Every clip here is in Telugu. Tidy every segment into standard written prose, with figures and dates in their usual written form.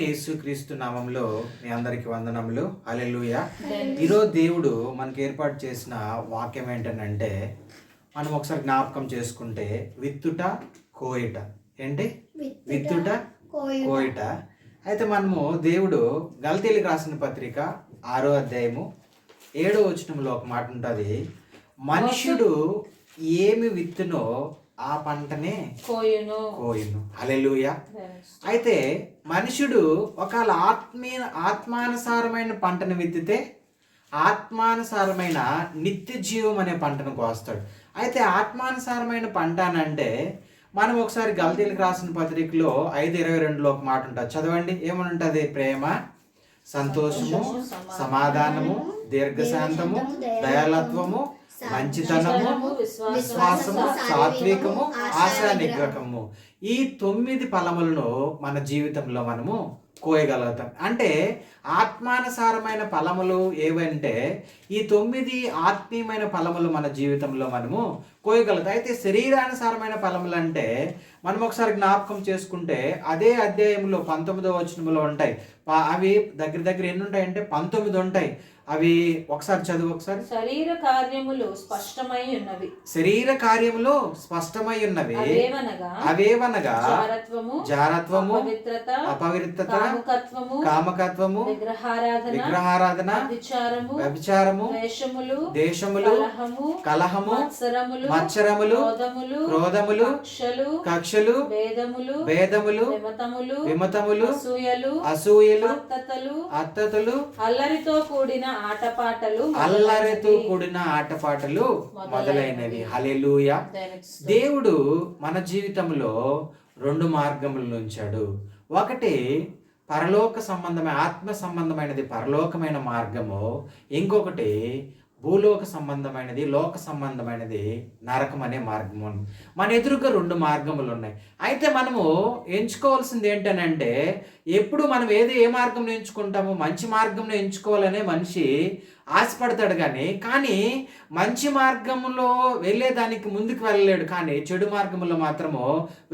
యేసుక్రీస్తు నామంలో మీ అందరికి వందనములు. హల్లెలూయా. ఈరోజు దేవుడు మనకి ఏర్పాటు చేసిన వాక్యం ఏంటంటే, మనం ఒకసారి జ్ఞాపకం చేసుకుంటే విత్తుట కోయుట. ఏంటి? విత్తుట కోయుట. అయితే మనము దేవుడు గలతీయులకు రాసిన పత్రిక 6వ అధ్యాయము 7వ వచనంలో ఒక మాట ఉంటుంది, మనుష్యుడు ఏమి విత్తునో ఆ పంటనే కోయును. హల్లెలూయా. అయితే మనుషుడు ఒకవేళ ఆత్మానుసారమైన పంటను విత్తితే ఆత్మానుసారమైన నిత్య జీవం అనే పంటను కోస్తాడు. అయితే ఆత్మానుసారమైన పంట అని అంటే మనం ఒకసారి గలతీయులకు రాసిన పత్రికలో 5:22లో ఒక మాట ఉంటుంది, చదవండి. ఏమని ఉంటుంది? ప్రేమ, సంతోషము, సమాధానము, దీర్ఘశాంతము, దయాలత్వము, మంచితనము, విశ్వాసము, సాత్వికము, ఆశా నిగ్రహము. ఈ 9 ఫలములను మన జీవితంలో మనము కోయగలుగుతాం. అంటే ఆత్మానుసారమైన ఫలములు ఏవంటే ఈ 9 ఆత్మీయమైన ఫలములు మన జీవితంలో మనము కోయగలుగుతాం. అయితే శరీరానుసారమైన ఫలములు అంటే మనం ఒకసారి జ్ఞాపకం చేసుకుంటే అదే అధ్యాయంలో 19వ వచనంలో ఉంటాయి. అవి దగ్గర ఎన్ని ఉంటాయంటే 19 ఉంటాయి. అవి ఒకసారి చదువు. ఒకసారి శరీర కార్యములు స్పష్టమై ఉన్నవి. శరీర కార్యములు స్పష్టమై ఉన్నవి అవేవనగా జారత్వము, అపవిత్రత, కామకత్వము, విగ్రహారాధన, వ్యభిచారము, దేశములు, కలహము, మత్సరములు, క్రోధములు, కక్షలు, భేదములు, విమతములు, అసూయలు, అత్తతులు, అల్లరితో కూడిన ఆటపాటలు మొదలైనవి. హల్లెలూయా. దేవుడు మన జీవితంలో 2 మార్గములను ఉంచాడు. ఒకటి పరలోక సంబంధమైన ఆత్మ సంబంధమైనది పరలోకమైన మార్గము, ఇంకొకటి భూలోక సంబంధమైనది లోక సంబంధమైనది నరకం అనే మార్గము. మన ఎదురుగా 2 మార్గములు ఉన్నాయి. అయితే మనము ఎంచుకోవాల్సింది ఏంటనంటే, ఎప్పుడు మనం ఏ మార్గంలో ఎంచుకుంటామో మంచి మార్గంలో ఎంచుకోవాలనే మనిషి ఆశపడతాడు. కానీ మంచి మార్గంలో వెళ్ళేదానికి ముందుకు వెళ్ళలేడు, కానీ చెడు మార్గంలో మాత్రము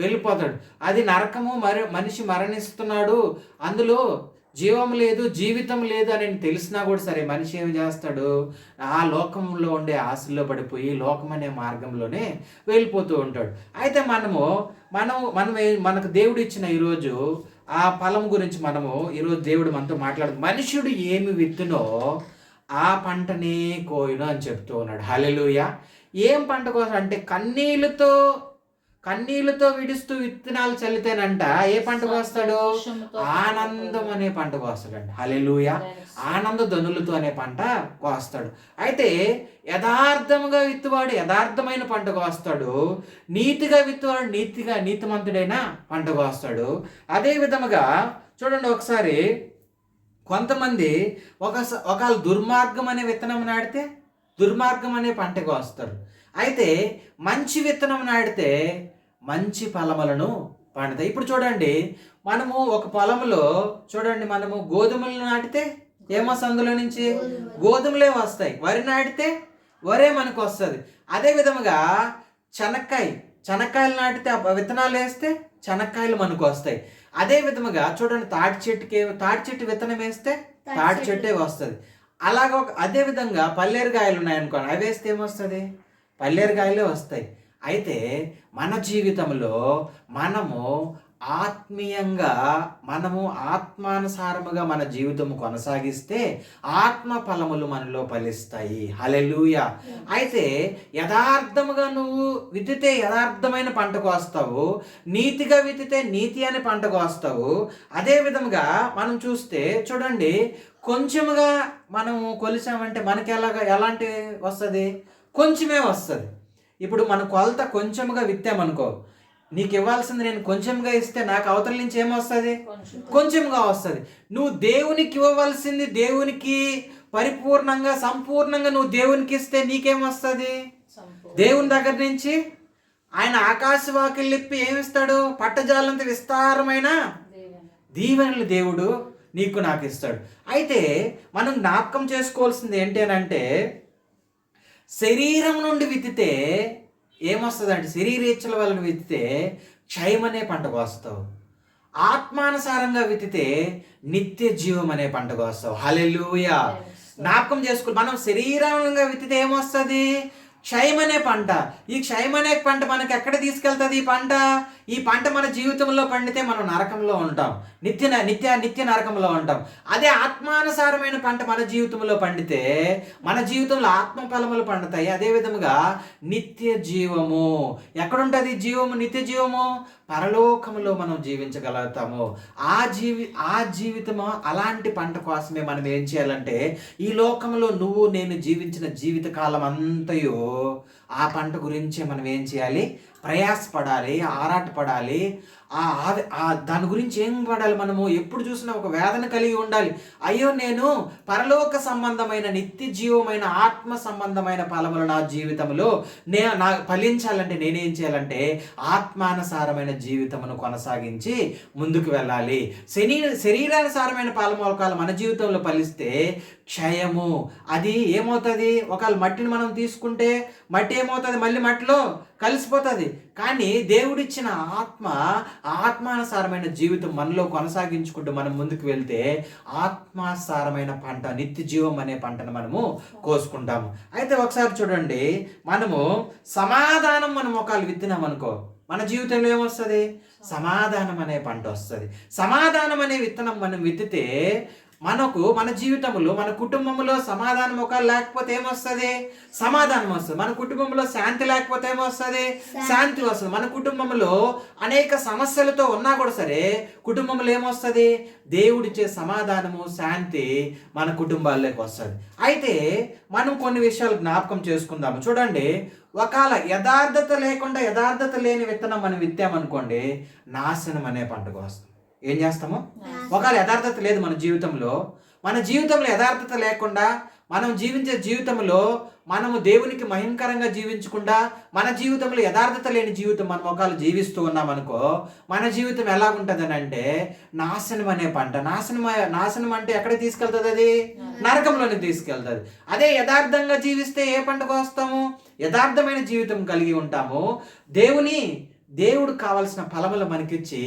వెళ్ళిపోతాడు. అది నరకము, మనిషి మరణిస్తున్నాడు, అందులో జీవం లేదు, జీవితం లేదు అని తెలిసినా కూడా సరే మనిషి ఏమి చేస్తాడు? ఆ లోకంలో ఉండే ఆశల్లో పడిపోయి లోకం అనే మార్గంలోనే వెళ్ళిపోతూ ఉంటాడు. అయితే మనకు దేవుడు ఇచ్చిన ఈరోజు ఆ ఫలం గురించి ఈరోజు దేవుడు మనతో మాట్లాడు. మనుషుడు ఏమి విత్తునో ఆ పంటనే కోయును అని చెప్తూ ఉన్నాడు. హల్లెలూయా. ఏం పంట కోసం అంటే కన్నీళ్లతో విడుస్తూ విత్తనాలు చల్లితేనంట ఏ పంటకు వస్తాడు? ఆనందం అనే పంటకు వస్తాడంట. హల్లెలూయా. ఆనంద ధనులతో అనే పంట కోస్తాడు. అయితే యథార్థముగా విత్తువాడు యథార్థమైన పంటకు వస్తాడు, నీతిగా విత్తువాడు నీతిమంతుడైన పంటకు వస్తాడు. అదే విధముగా చూడండి, ఒకసారి కొంతమంది ఒకవేళ దుర్మార్గం అనే విత్తనం నాటితే దుర్మార్గం అనే పంటకు వస్తారు. అయితే మంచి విత్తనం నాటితే మంచి ఫలములను పండుతాయి. ఇప్పుడు చూడండి, మనము ఒక పొలంలో చూడండి, మనము గోధుమలు నాటితే ఏమొస్తుంది? అందులో నుంచి గోధుమలే వస్తాయి. వరి నాటితే వరే మనకు వస్తుంది. అదే విధముగా చెనక్కాయలు నాటితే విత్తనాలు వేస్తే చెనక్కాయలు మనకు వస్తాయి. అదే విధముగా చూడండి, తాటి చెట్టు విత్తనం వేస్తే తాటి చెట్టే వస్తుంది. అదే విధంగా పల్లేరుకాయలు ఉన్నాయనుకోండి, అవి వేస్తే ఏమొస్తుంది? పల్లేరుకాయలే వస్తాయి. అయితే మన జీవితంలో మనము ఆత్మీయంగా ఆత్మానుసారముగా మన జీవితం కొనసాగిస్తే ఆత్మ ఫలములు మనలో ఫలిస్తాయి. హల్లెలూయా. అయితే యథార్థముగా నువ్వు విత్తితే యథార్థమైన పంటకు వస్తావు, నీతిగా విత్తితే నీతి అనే పంటకు వస్తావు. అదే విధముగా మనం చూస్తే చూడండి, కొంచెముగా మనము కొలిసామంటే మనకి ఎలాంటి వస్తుంది? కొంచెమే వస్తుంది. ఇప్పుడు మన కొలత కొంచెముగా విత్తామనుకో, నీకు ఇవ్వాల్సింది నేను కొంచెంగా ఇస్తే నాకు అవతల నుంచి ఏమొస్తుంది? కొంచెంగా వస్తుంది. నువ్వు దేవునికి ఇవ్వవలసింది దేవునికి పరిపూర్ణంగా సంపూర్ణంగా నువ్వు దేవునికి ఇస్తే నీకేమొస్తుంది? దేవుని దగ్గర నుంచి ఆయన ఆకాశవాకిలిప్పి ఏమిస్తాడు? పట్టజాలంత విస్తారమైన దీవెనలు దేవుడు నీకు నాకు ఇస్తాడు. అయితే మనం జ్ఞాపకం చేసుకోవాల్సింది ఏంటంటే, శరీరం నుండి విత్తితే ఏమొస్తుంది అంటే, శరీరేచ్ఛల వలన విత్తితే క్షయం అనే పంట కోస్తావు. ఆత్మానుసారంగా విత్తితే నిత్య జీవం అనే పంట కోస్తావు. హల్లెలూయా. జ్ఞాపకం చేసుకో, మనం శరీరంగా విత్తితే ఏమొస్తుంది? క్షయం అనే పంట. ఈ క్షయం అనే పంట మనకి ఎక్కడ తీసుకెళ్తుంది? ఈ పంట మన జీవితంలో పండితే మనం నరకంలో ఉంటాం, నిత్య నరకంలో ఉంటాం. అదే ఆత్మానుసారమైన పంట మన జీవితంలో పండితే మన జీవితంలో ఆత్మ ఫలములు పండుతాయి. అదే విధముగా నిత్య జీవము ఎక్కడుంటుంది? నిత్య జీవము పరలోకములో మనం జీవించగలుగుతాము. ఆ జీవితము అలాంటి పంట కోసమే మనం ఏం చేయాలంటే, ఈ లోకంలో నువ్వు నేను జీవించిన జీవిత కాలం అంతయు ఆ పంట గురించి మనం ఏం చేయాలి? ప్రయాసపడాలి, ఆరాటపడాలి. దాని గురించి ఏం పడాలి? మనము ఎప్పుడు చూసినా ఒక వేదన కలిగి ఉండాలి. అయ్యో, నేను పరలోక సంబంధమైన నిత్య జీవమైన ఆత్మ సంబంధమైన ఫలములు నా జీవితంలో నా ఫలించాలంటే నేనేం చేయాలంటే ఆత్మానుసారమైన జీవితమును కొనసాగించి ముందుకు వెళ్ళాలి. శరీరానుసారమైన ఫలమూలకాలు మన జీవితంలో ఫలిస్తే క్షయము. అది ఏమవుతుంది? ఒకవేళ మట్టిని మనం తీసుకుంటే మట్టి ఏమవుతుంది? మళ్ళీ మట్టిలో కలిసిపోతుంది. కానీ దేవుడిచ్చిన ఆత్మానుసారమైన జీవితం మనలో కొనసాగించుకుంటూ మనం ముందుకు వెళ్తే ఆత్మానుసారమైన పంట, నిత్య జీవం అనే పంటను మనము కోసుకుంటాము. అయితే ఒకసారి చూడండి, మనము సమాధానం మనం ఒకళ్ళు విత్తినాం అనుకో, మన జీవితంలో ఏమొస్తుంది? సమాధానం అనే పంట వస్తుంది. సమాధానం అనే విత్తనం మనం విత్తితే మన జీవితంలో మన కుటుంబంలో సమాధానం ఒక లేకపోతే ఏమొస్తుంది? సమాధానం వస్తుంది. మన కుటుంబంలో శాంతి లేకపోతే ఏమొస్తుంది? శాంతి వస్తుంది. మన కుటుంబంలో అనేక సమస్యలతో ఉన్నా కూడా సరే కుటుంబంలో ఏమొస్తుంది? దేవుడిచ్చే సమాధానము, శాంతి మన కుటుంబాల్లోకి వస్తుంది. అయితే మనం కొన్ని విషయాలు జ్ఞాపకం చేసుకుందాము. చూడండి, ఒకవేళ యథార్థత లేని విత్తనం మనం విత్తామనుకోండి, నాశనం అనే పంటకు వస్తుంది. ఏం చేస్తాము? ఒకవేళ యథార్థత లేదు మన జీవితంలో యథార్థత లేకుండా మనం జీవించే జీవితంలో మనము దేవునికి మహిమకరంగా జీవించకుండా మన జీవితంలో యథార్థత లేని జీవితం మనం ఒకవేళ జీవిస్తూ ఉన్నామనుకో, మన జీవితం ఎలాగుంటుంది అంటే నాశనం అనే పంట. నాశనం అంటే ఎక్కడ తీసుకెళ్తుంది? అది నరకంలోనే తీసుకెళ్తుంది. అదే యథార్థంగా జీవిస్తే ఏ పంటకు వస్తాము? యథార్థమైన జీవితం కలిగి ఉంటాము. దేవుడు కావాల్సిన ఫలములు మనకిచ్చి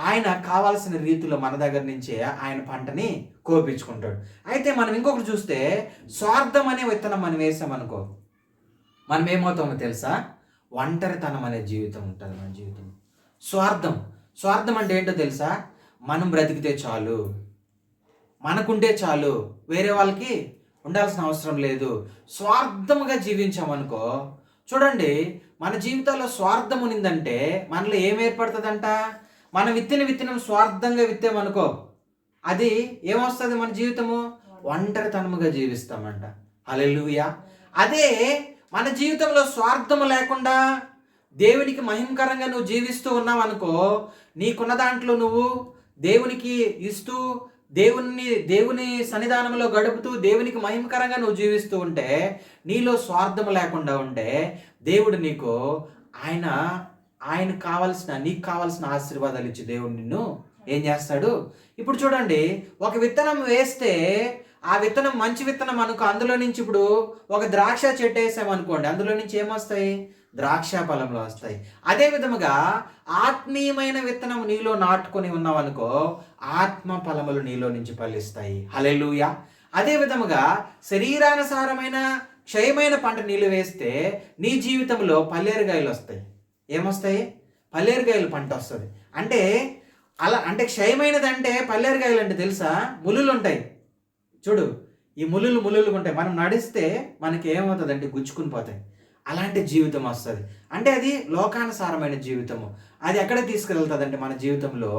ఆయన కావాల్సిన రీతిలో మన దగ్గర నుంచే ఆయన పంటని కోపించుకుంటాడు. అయితే మనం ఇంకొకటి చూస్తే, స్వార్థం అనే విత్తనం మనం వేసామనుకో, మనం ఏమవుతామో తెలుసా? ఒంటరితనం అనే జీవితం ఉంటుంది మన జీవితం. స్వార్థం అంటే ఏంటో తెలుసా? మనం బ్రతికితే చాలు, మనకుంటే చాలు, వేరే వాళ్ళకి ఉండాల్సిన అవసరం లేదు. స్వార్థముగా జీవించామనుకో, చూడండి, మన జీవితాల్లో స్వార్థం ఉన్నిందంటే మనలో ఏం ఏర్పడుతుందంట? మనం విత్తనం స్వార్థంగా విత్తామనుకో, అది ఏమొస్తుంది? మన జీవితము ఒంటరితనముగా జీవిస్తామంట. హల్లెలూయా. అదే మన జీవితంలో స్వార్థము లేకుండా దేవునికి మహిమకరంగా నువ్వు జీవిస్తూ ఉన్నావు అనుకో, నీకున్న దాంట్లో నువ్వు దేవునికి ఇస్తూ దేవుని సన్నిధానంలో గడుపుతూ దేవునికి మహిమకరంగా నువ్వు జీవిస్తూ ఉంటే, నీలో స్వార్థం లేకుండా ఉంటే దేవుడు నీకు నీకు కావాల్సిన ఆశీర్వాదాలు ఇచ్చి దేవుడు నిన్ను ఏం చేస్తాడు? ఇప్పుడు చూడండి, ఒక విత్తనం వేస్తే ఆ విత్తనం మంచి విత్తనం అనుకో, అందులో నుంచి ఇప్పుడు ఒక ద్రాక్ష చెట్టు వేసామనుకోండి, అందులో నుంచి ఏమొస్తాయి? ద్రాక్ష ఫలములు వస్తాయి. అదే విధముగా ఆత్మీయమైన విత్తనం నీలో నాటుకొని ఉన్నావనుకో, ఆత్మ ఫలములు నీలో నుంచి ఫలిస్తాయి. హల్లెలూయా. అదే విధముగా శరీరానుసారమైన క్షయమైన పంట నీళ్ళు వేస్తే నీ జీవితంలో పల్లేరుగాయలు వస్తాయి. ఏమొస్తాయి? పల్లేరుగాయలు పంట వస్తుంది. అంటే క్షయమైనది అంటే పల్లేరుగాయలు అంటే తెలుసా? ములులు ఉంటాయి చూడు, ఈ ములులు ఉంటాయి. మనం నడిస్తే మనకి ఏమవుతుంది అంటే గుచ్చుకుని పోతాయి. అలాంటి జీవితం వస్తుంది. అంటే అది లోకానుసారమైన జీవితము. అది ఎక్కడ తీసుకెళ్తుంది అంటే మన జీవితంలో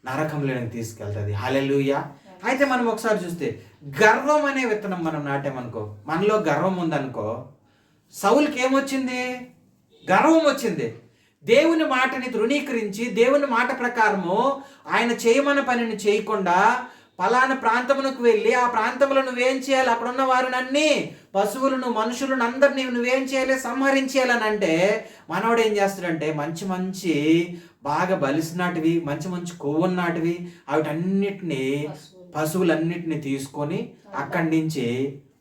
నరకంలోకి తీసుకెళ్తుంది. హల్లెలూయా. అయితే మనం ఒకసారి చూస్తే గర్వం అనే విత్తనం మనం నాటామనుకో, మనలో గర్వం ఉందనుకో, సౌలుకి ఏమొచ్చింది? గర్వం వచ్చింది. దేవుని మాటని తృణీకరించి దేవుని మాట ప్రకారము ఆయన చేయమన్న పనిని చేయకుండా పలానా ప్రాంతమునకు వెళ్ళి ఆ ప్రాంతంలో నువ్వేం చేయాలి? అక్కడ ఉన్న వారినన్నీ, పశువులను, మనుషులను అందరినీ నువ్వేం చేయాలి? సంహరించేయాలని అంటే మనవాడు ఏం చేస్తాడంటే మంచి బాగా బలిసినాటివి, మంచి కొవ్వున్నాటివి, వాటన్నిటిని పశువులన్నిటిని తీసుకొని అక్కడి నుంచి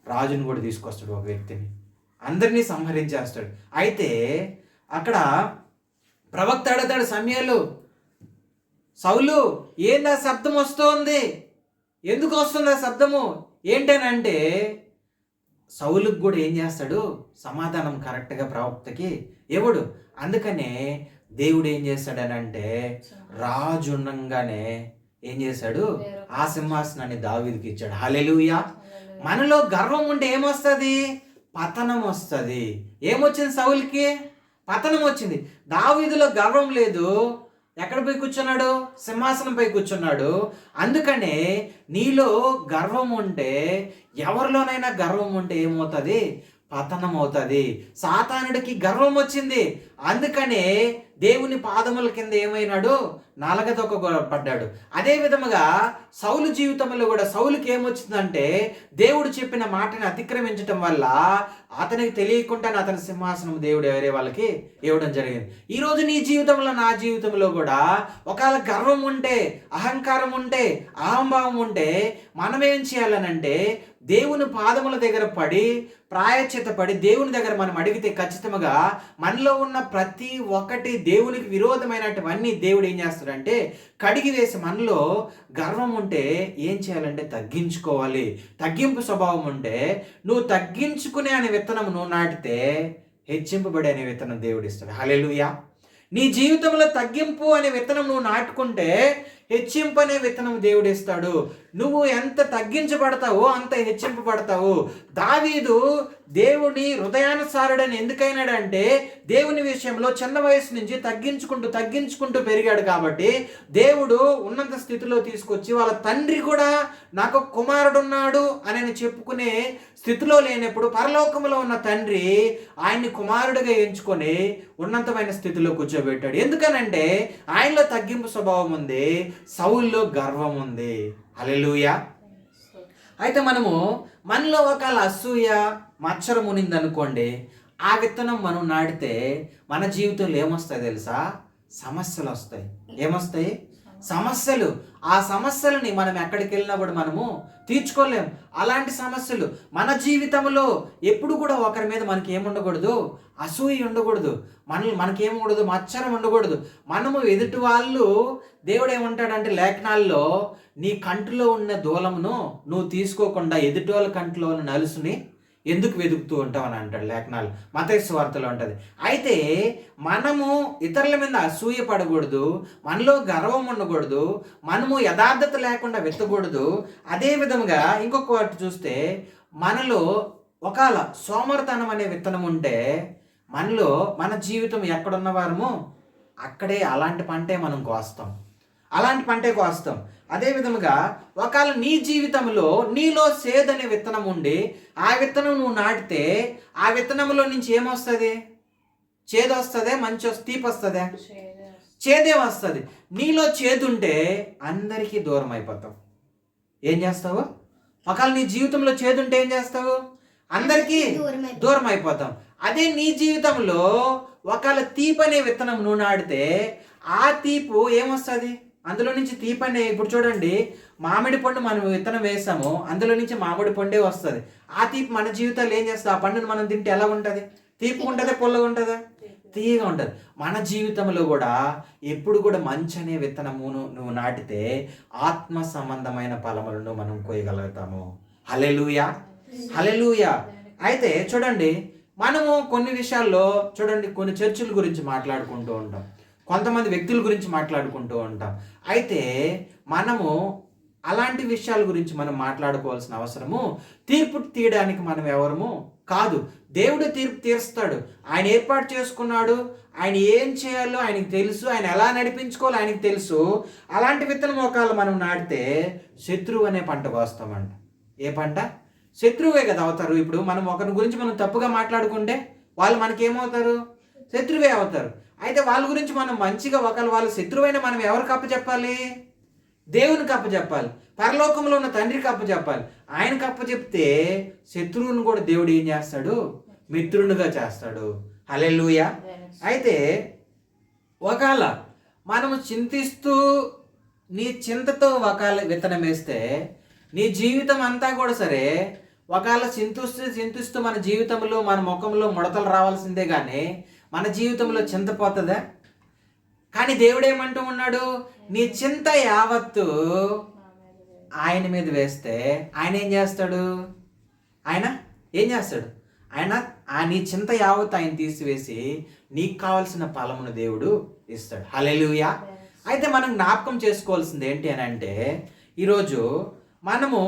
రాజుని కూడా తీసుకొస్తాడు, ఒక వ్యక్తిని, అందరినీ సంహరించేస్తాడు. అయితే అక్కడ ప్రవక్త అడుగుతాడు, సౌలు ఏంది ఆ శబ్దం వస్తోంది, ఎందుకు వస్తుంది ఆ శబ్దము ఏంటనంటే సౌలుకు కూడా ఏం చేస్తాడు, సమాధానం కరెక్ట్గా ప్రవక్తకి ఇవ్వడు. అందుకనే దేవుడు ఏం చేస్తాడనంటే రాజు ఉండంగానే ఏం చేశాడు, ఆ సింహాసనాన్ని దావీదుకి ఇచ్చాడు. హల్లెలూయా. మనలో గర్వం ఉంటే ఏమొస్తుంది, పతనం వస్తుంది. ఏమొచ్చింది సౌలుకి, పతనం వచ్చింది. దావీదులో గర్వం లేదు, ఎక్కడ పోయి కూర్చున్నాడు, సింహాసనం పై కూర్చున్నాడు. అందుకనే నీలో గర్వం ఉంటే, ఎవరిలోనైనా గర్వం ఉంటే ఏమవుతుంది, పతనం అవుతుంది. సాతానుడికి గర్వం వచ్చింది, అందుకనే దేవుని పాదముల కింద ఏమైనాడు, నాలగదొక్క పడ్డాడు. అదే విధముగా సౌలు జీవితంలో కూడా సౌలుకి ఏమొచ్చిందంటే దేవుడు చెప్పిన మాటని అతిక్రమించటం వల్ల అతనికి తెలియకుండానే అతని సింహాసనం దేవుడు వేరే వాళ్ళకి ఇవ్వడం జరిగింది. ఈరోజు నీ జీవితంలో, నా జీవితంలో కూడా ఒకవేళ గర్వం ఉంటే, అహంకారం ఉంటే, అహంభావం ఉంటే మనం ఏం చేయాలనంటే దేవుని పాదముల దగ్గర పడి ప్రాయశ్చిత్త పడి దేవుని దగ్గర మనం అడిగితే ఖచ్చితంగా మనలో ఉన్న ప్రతి ఒక్కటి దేవునికి విరోధమైనటువన్నీ దేవుడు ఏం చేస్తాడంటే కడిగి వేసి, మనలో గర్వం ఉంటే ఏం చేయాలంటే తగ్గించుకోవాలి. తగ్గింపు స్వభావం ఉంటే నువ్వు తగ్గించుకునే అనే విత్తనం నువ్వు నాటితే హెచ్చింపబడే అనే విత్తనం దేవుడు ఇస్తాడు. హల్లెలూయా. నీ జీవితంలో తగ్గింపు అనే విత్తనం నువ్వు నాటుకుంటే హెచ్చింపు అనే విత్తనం దేవుడు ఇస్తాడు. నువ్వు ఎంత తగ్గించబడతావో అంత హెచ్చింపబడతావు. దావీదు దేవుని హృదయానుసారుడని ఎందుకైనాడంటే దేవుని విషయంలో చిన్న వయసు నుంచి తగ్గించుకుంటూ పెరిగాడు. కాబట్టి దేవుడు ఉన్నత స్థితిలో తీసుకొచ్చి వాళ్ళ తండ్రి కూడా నాకు కుమారుడు ఉన్నాడు అని చెప్పుకునే స్థితిలో లేనప్పుడు పరలోకంలో ఉన్న తండ్రి ఆయన్ని కుమారుడిగా ఎంచుకొని ఉన్నతమైన స్థితిలో కూర్చోబెట్టాడు. ఎందుకనంటే ఆయనలో తగ్గింపు స్వభావం ఉంది, సౌల్లో గర్వం ఉంది. హల్లెలూయా. అయితే మనలో ఒకవేళ అసూయ మచ్చరం ఉనింది అనుకోండి, ఆ విత్తనం మనం నాటితే మన జీవితంలో ఏమొస్తాయి తెలుసా, సమస్యలు వస్తాయి. ఏమొస్తాయి, సమస్యలు. ఆ సమస్యలని మనం ఎక్కడికి వెళ్ళినప్పుడు మనము తీర్చుకోలేము. అలాంటి సమస్యలు మన జీవితంలో ఎప్పుడు కూడా ఒకరి మీద మనకి ఏముండకూడదు, అసూయ ఉండకూడదు, మనకేముండదు, మచ్చరం ఉండకూడదు. మనము ఎదుటి వాళ్ళు, దేవుడు ఏమంటాడంటే లేఖనాల్లో నీ కంటిలో ఉన్న దూలమును నువ్వు తీసుకోకుండా ఎదుటి వాళ్ళ కంటిలో ఉన్న నలుసుని ఎందుకు వెతుకుతూ ఉంటావు అని అంటాడు లేఖనాలు. మత్తయి సువార్తలో ఉంటుంది. అయితే మనము ఇతరుల మీద అసూయ పడకూడదు, మనలో గర్వం ఉండకూడదు, మనము యథార్థత లేకుండా వెతకూడదు. అదే విధంగా ఇంకొక వాటి చూస్తే మనలో ఒకవేళ సోమరితనం అనే విత్తనం ఉంటే మనలో మన జీవితం ఎక్కడున్న వారము అక్కడే అలాంటి పంటే మనం కోస్తాం, అలాంటి పంటే కోస్తాం. అదే విధముగా ఒకవేళ నీ జీవితంలో నీలో సేదనే విత్తనం ఉండి ఆ విత్తనం నువ్వు నాటితే ఆ విత్తనంలో నుంచి ఏమొస్తుంది, చేదు వస్తుంది, మంచి తీపి వస్తుంది, చేదే వస్తుంది. నీలో చేదుంటే అందరికీ దూరం అయిపోతావు. ఏం చేస్తావు, ఒకవేళ నీ జీవితంలో చేదుంటే ఏం చేస్తావు, అందరికీ దూరం అయిపోతాం. అదే నీ జీవితంలో ఒకవేళ తీపి అనే విత్తనం నువ్వు నాటితే ఆ తీపు ఏమొస్తుంది, అందులో నుంచి తీపి అనే, ఇప్పుడు చూడండి మామిడి పండు మనం విత్తనం వేసాము, అందులో నుంచి మామిడి పండే వస్తుంది. ఆ తీపి మన జీవితాలు ఏం చేస్తుంది, ఆ పండును మనం తింటే ఎలా ఉంటుంది, తీపి ఉంటుందా, పుల్లగా ఉంటుందా, తీయగా ఉంటుంది. మన జీవితంలో కూడా ఎప్పుడు కూడా మంచి అనే విత్తనమును నువ్వు నాటితే ఆత్మ సంబంధమైన ఫలములను మనం కోయగలుగుతాము. హల్లెలూయా, హల్లెలూయా. అయితే చూడండి, మనము కొన్ని విషయాల్లో చూడండి, కొన్ని చర్చిల గురించి మాట్లాడుకుంటూ ఉంటాం, కొంతమంది వ్యక్తుల గురించి మాట్లాడుకుంటూ ఉంటాం. అయితే మనము అలాంటి విషయాల గురించి మనం మాట్లాడుకోవాల్సిన అవసరము, తీర్పు తీయడానికి మనం ఎవరము కాదు. దేవుడు తీర్పు తీరుస్తాడు. ఆయన ఏర్పాటు చేసుకున్నాడు, ఆయన ఏం చేయాలో ఆయనకి తెలుసు, ఆయన ఎలా నడిపించుకోవాలో ఆయనకి తెలుసు. అలాంటి విత్తన మోకాలు మనం నాటితే శత్రువు అనే పంట కోస్తామంట. ఏ పంట, శత్రువే కదా అవుతారు. ఇప్పుడు మనం ఒకరి గురించి మనం తప్పుగా మాట్లాడుకుంటే వాళ్ళు మనకేమవుతారు, శత్రువే అవుతారు. అయితే వాళ్ళ గురించి మనం మంచిగా, ఒకవేళ వాళ్ళ శత్రువైనా మనం ఎవరికి అప్పచెప్పాలి, దేవునికి అప్పచెప్పాలి, పరలోకంలో ఉన్న తండ్రికి అప్పచెప్పాలి. ఆయనకు అప్పచెప్తే శత్రువుని కూడా దేవుడు ఏం చేస్తాడు, మిత్రునిగా చేస్తాడు. హల్లెలూయా. అయితే ఒకవేళ మనము చింతిస్తూ నీ చింతతో ఒకవేళ విత్తనం వేస్తే నీ జీవితం అంతా కూడా సరే, ఒకవేళ చింతిస్తూ మన జీవితంలో మన ముఖంలో ముడతలు రావాల్సిందే కానీ మన జీవితంలో చింతపోతుందా, కానీ దేవుడు ఏమంటూ ఉన్నాడు, నీ చింత యావత్తు ఆయన మీద వేస్తే ఆయన ఏం చేస్తాడు? ఆయన ఏం చేస్తాడు? నీ చింత యావత్తు ఆయన తీసివేసి నీకు కావాల్సిన ఫలమును దేవుడు ఇస్తాడు. హల్లెలూయా. అయితే మనం జ్ఞాపకం చేసుకోవాల్సింది ఏంటి అని అంటే, ఈరోజు మనము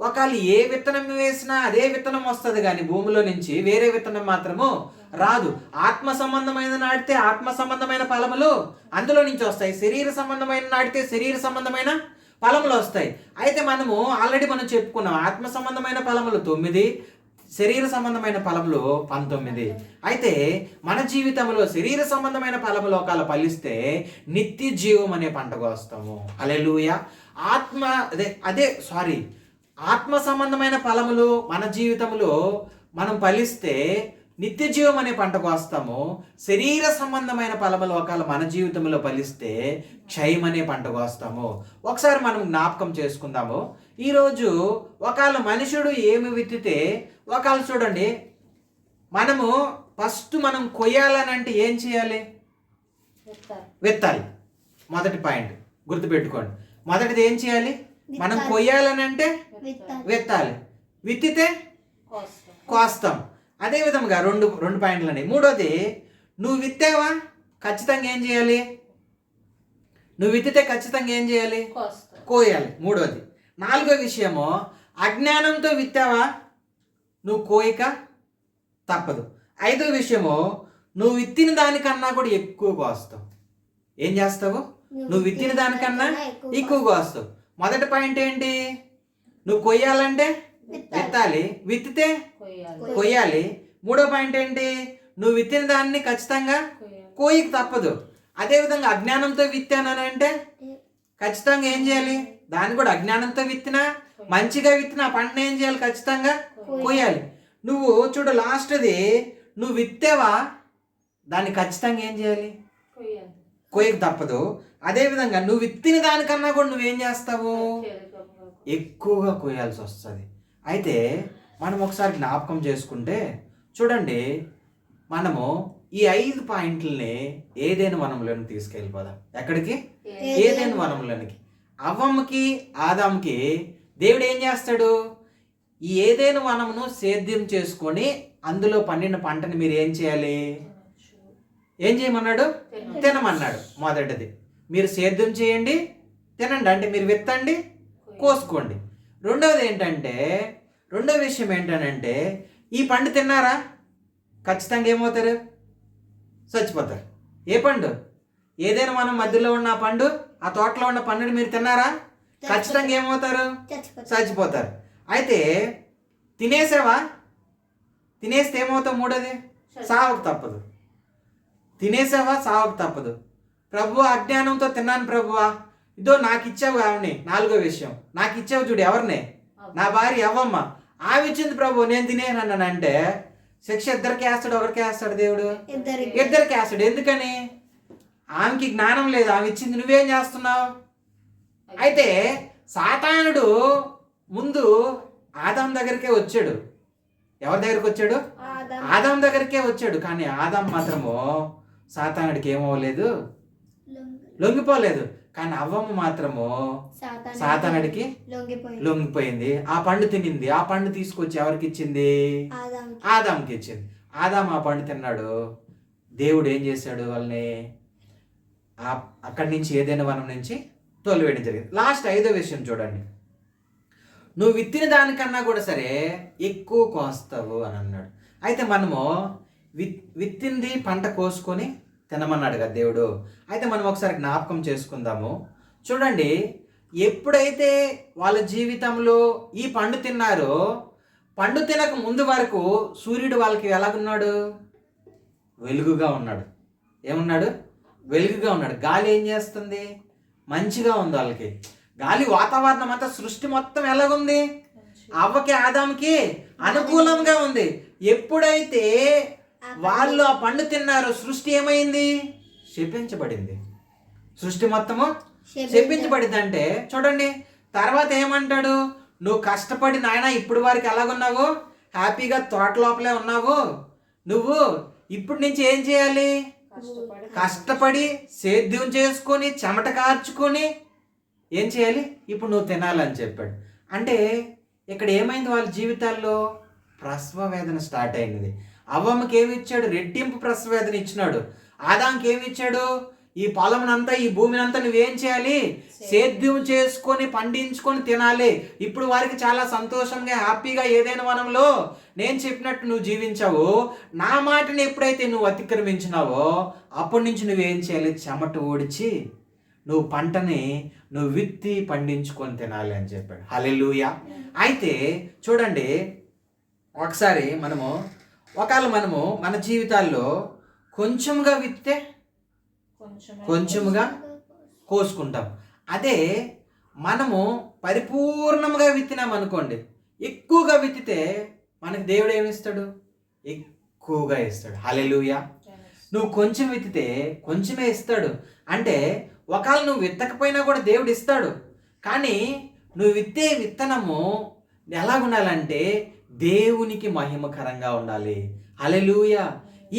ఒకవేళ ఏ విత్తనం వేసినా అదే విత్తనం వస్తుంది, కానీ భూమిలో నుంచి వేరే విత్తనం మాత్రము రాదు. ఆత్మ సంబంధమైన నాటితే ఆత్మ సంబంధమైన ఫలములు అందులో నుంచి వస్తాయి, శరీర సంబంధమైన నాటితే శరీర సంబంధమైన ఫలములు వస్తాయి. అయితే మనము ఆల్రెడీ మనం చెప్పుకున్నాం, ఆత్మ సంబంధమైన ఫలములు 9, శరీర సంబంధమైన ఫలములు 19. అయితే మన జీవితంలో శరీర సంబంధమైన ఫలములు ఒకవేళ ఫలిస్తే నిత్య జీవం అనే పంటకు వస్తాము. హల్లెలూయా. ఆత్మ సంబంధమైన ఫలములు మన జీవితంలో మనం ఫలిస్తే నిత్య జీవం అనే పంటకు వస్తాము. శరీర సంబంధమైన ఫలములు ఒకవేళ మన జీవితంలో ఫలిస్తే క్షయం అనే పంటకు వస్తాము. ఒకసారి మనం జ్ఞాపకం చేసుకుందాము. ఈరోజు ఒకవేళ మనుషుడు ఏమి విత్తితే, ఒకవేళ చూడండి, మనము ఫస్ట్ మనం కొయ్యాలనంటే ఏం చేయాలి? విత్తాలి. మొదటి పాయింట్ గుర్తుపెట్టుకోండి. మొదటిది ఏం చేయాలి? మనం కొయ్యాలనంటే విత్తాలి, విత్తితే కోస్తాం. అదే విధంగా రెండు పాయింట్లని. మూడోది, నువ్వు విత్తావా, ఖచ్చితంగా ఏం చేయాలి? నువ్వు విత్తితే ఖచ్చితంగా ఏం చేయాలి? కోయాలి. మూడోది. నాలుగో విషయము, అజ్ఞానంతో విత్తావా, నువ్వు కోయక తప్పదు. ఐదో విషయము, నువ్వు విత్తిన దానికన్నా కూడా ఎక్కువ కోస్తావు. ఏం చేస్తావు? నువ్వు విత్తిన దానికన్నా ఎక్కువ కోస్తావు. మొదటి పాయింట్ ఏంటి? నువ్వు కొయ్యాలంటే విత్తాలి, విత్తితే కొయ్యాలి. మూడో పాయింట్ ఏంటి? నువ్వు విత్తిన దాన్ని ఖచ్చితంగా కోయక తప్పదు. అదేవిధంగా అజ్ఞానంతో విత్తానంటే ఖచ్చితంగా ఏం చేయాలి? దాన్ని కూడా అజ్ఞానంతో విత్తినా, మంచిగా విత్తినా పంటను ఏం చేయాలి? ఖచ్చితంగా కోయాలి. నువ్వు చూడు, లాస్ట్ది, నువ్వు విత్తావా, దాన్ని ఖచ్చితంగా ఏం చేయాలి? కోయక తప్పదు. అదేవిధంగా నువ్వు విత్తిన దానికన్నా కూడా నువ్వేం చేస్తావు? ఎక్కువగా కోయాల్సి వస్తుంది. అయితే మనం ఒకసారి జ్ఞాపకం చేసుకుంటే చూడండి, మనము ఈ 5 పాయింట్లని ఏదైనా వనంలోనికి తీసుకెళ్ళిపోదాం. ఎక్కడికి? ఏదైనా వనంలోనికి. అవ్వమ్మకి ఆదాంకి దేవుడు ఏం చేస్తాడు? ఈ ఏదైనా వనమును సేద్యం చేసుకొని అందులో పండిన పంటని మీరు ఏం చేయాలి? ఏం చేయమన్నాడు? తినమన్నాడు. మొదటిది, మీరు సేద్యం చేయండి, తినండి, అంటే మీరు విత్తండి, కోసుకోండి. రెండో విషయం ఏంటంటే, ఈ పండు తిన్నారా, ఖచ్చితంగా ఏమవుతారు? చచ్చిపోతారు. ఏ పండు? ఏదైనా మనం మధ్యలో ఉన్న ఆ పండు, ఆ తోటలో ఉన్న పండుని మీరు తిన్నారా, ఖచ్చితంగా ఏమవుతారు? చచ్చిపోతారు. అయితే తినేసావా, తినేస్తే ఏమవుతావు? మూడోది, సావకు తప్పదు. తినేసావా, సావకు తప్పదు. ప్రభువా, అజ్ఞానంతో తిన్నాను ప్రభువా, ఇదో నాకు ఇచ్చావు ఆవిని. నాలుగో విషయం, నాకు ఇచ్చావు చూడు, ఎవరిని? నా భార్య అవ్వమ్మ. ఆమె ఇచ్చింది ప్రభు, నేను తినేసాను అంటే శిక్ష ఇద్దరికి వేస్తాడు. ఒకరికి వేస్తాడు దేవుడు? ఇద్దరికి వేస్తాడు. ఎందుకని? ఆమెకి జ్ఞానం లేదు, ఆమె ఇచ్చింది, నువ్వేం చేస్తున్నావు? అయితే సాతానుడు ముందు ఆదాం దగ్గరికే వచ్చాడు. ఎవరి దగ్గరికి వచ్చాడు? ఆదాం దగ్గరికే వచ్చాడు. కానీ ఆదాం మాత్రము సాతానుడికి ఏమవ్వలేదు, లొంగిపోలేదు. కానీ అవ్వమ్మ మాత్రము సాతానుడికి లొంగిపోయింది. ఆ పండు తినింది. ఆ పండు తీసుకొచ్చి ఎవరికి ఇచ్చింది? ఆదాంకి ఇచ్చింది. ఆదాం ఆ పండు తిన్నాడు. దేవుడు ఏం చేశాడు? వాళ్ళని అక్కడి నుంచి ఏదైనా వనం నుంచి తోలివేయడం జరిగింది. లాస్ట్ 5వ విషయం చూడండి, నువ్వు విత్తిన దానికన్నా కూడా సరే ఎక్కువ కోస్తావు అని అన్నాడు. అయితే మనము విత్తింది పంట కోసుకొని తినమన్నాడు కదా దేవుడు. అయితే మనం ఒకసారి జ్ఞాపకం చేసుకుందాము. చూడండి, ఎప్పుడైతే వాళ్ళ జీవితంలో ఈ పండు తిన్నారో, పండు తినక ముందు వరకు సూర్యుడు వాళ్ళకి ఎలాగున్నాడు? వెలుగుగా ఉన్నాడు. ఏమున్నాడు? వెలుగుగా ఉన్నాడు. గాలి ఏం చేస్తుంది? మంచిగా ఉంది వాళ్ళకి. గాలి, వాతావరణం అంతా, సృష్టి మొత్తం ఎలాగుంది? అవ్వకి ఆదాంకి అనుకూలంగా ఉంది. ఎప్పుడైతే వాళ్ళు ఆ పండు తిన్నారో సృష్టి ఏమైంది? శపించబడింది. సృష్టి మొత్తము శపించబడింది. అంటే చూడండి, తర్వాత ఏమంటాడు? నువ్వు కష్టపడి నాయన ఇప్పుడు వరకు ఎలాగున్నావు? హ్యాపీగా తోట లోపలే ఉన్నావు. నువ్వు ఇప్పుడు నుంచి ఏం చేయాలి? కష్టపడి సేద్యం చేసుకొని చెమట కార్చుకొని ఏం చేయాలి, ఇప్పుడు నువ్వు తినాలని చెప్పాడు. అంటే ఇక్కడ ఏమైంది, వాళ్ళ జీవితాల్లో ప్రసవ వేదన స్టార్ట్ అయింది. అవ్వమ్మకి ఏమి ఇచ్చాడు, రెట్టింపు ప్రసవ వేదన ఇచ్చినాడు. ఆదాంకి ఏమి ఇచ్చాడు, ఈ పొలంనంతా ఈ భూమినంతా నువ్వేం చేయాలి, సేద్యం చేసుకొని పండించుకొని తినాలి. ఇప్పుడు వారికి చాలా సంతోషంగా హ్యాపీగా ఏదైనా వనంలో నేను చెప్పినట్టు నువ్వు జీవించావు, నా మాటని ఎప్పుడైతే నువ్వు అతిక్రమించినావో అప్పటి నుంచి నువ్వేం చేయాలి, చెమట ఓడిచి నువ్వు పంటని నువ్వు విత్తి పండించుకొని తినాలి అని చెప్పాడు. హల్లెలూయా. అయితే చూడండి, ఒకసారి ఒకవేళ మనము మన జీవితాల్లో కొంచెంగా విత్తే కొంచెముగా కోసుకుంటాం. అదే మనము పరిపూర్ణంగా విత్తినాం అనుకోండి, ఎక్కువగా విత్తితే మనకు దేవుడు ఏమిస్తాడు, ఎక్కువగా ఇస్తాడు. హల్లెలూయా. నువ్వు కొంచెం విత్తితే కొంచెమే ఇస్తాడు. అంటే ఒకవేళ నువ్వు విత్తకపోయినా కూడా దేవుడు ఇస్తాడు. కానీ నువ్వు విత్తే విత్తనము ఎలా ఉండాలంటే దేవునికి మహిమకరంగా ఉండాలి. హల్లెలూయా.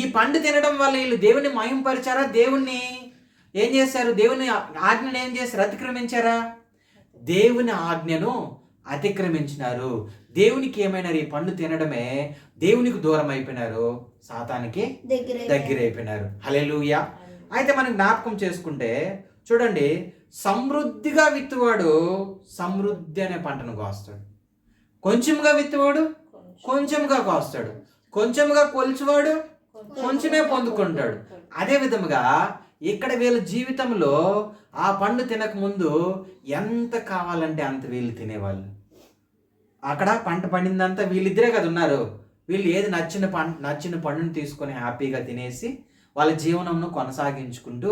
ఈ పండు తినడం వల్ల వీళ్ళు దేవుని మహిమపరిచారా, దేవుణ్ణి ఏం చేశారు, దేవుని ఆజ్ఞను ఏం చేశారు, అతిక్రమించారా? దేవుని ఆజ్ఞను అతిక్రమించినారు. దేవునికి ఏమైనారు, ఈ పండు తినడమే దేవునికి దూరం అయిపోయినారు, సాతానికి దగ్గర అయిపోయినారు. హల్లెలూయా. అయితే మనం జ్ఞాపకం చేసుకుంటే చూడండి, సమృద్ధిగా విత్తువాడు సమృద్ధి అనే పంటను కోస్తాడు, కొంచెంగా విత్తువాడు కొంచెంగా కోస్తాడు, కొంచెంగా కొలిచేవాడు కొంచెమే పొందుకుంటాడు. అదే విధముగా ఇక్కడ వీళ్ళ జీవితంలో ఆ పండు తినక ముందు ఎంత కావాలంటే అంత వీళ్ళు తినేవాళ్ళు. అక్కడ పంట పండిందంతా వీళ్ళిద్దరే కదా ఉన్నారు. వీళ్ళు ఏది నచ్చిన పండును తీసుకొని హ్యాపీగా తినేసి వాళ్ళ జీవనంను కొనసాగించుకుంటూ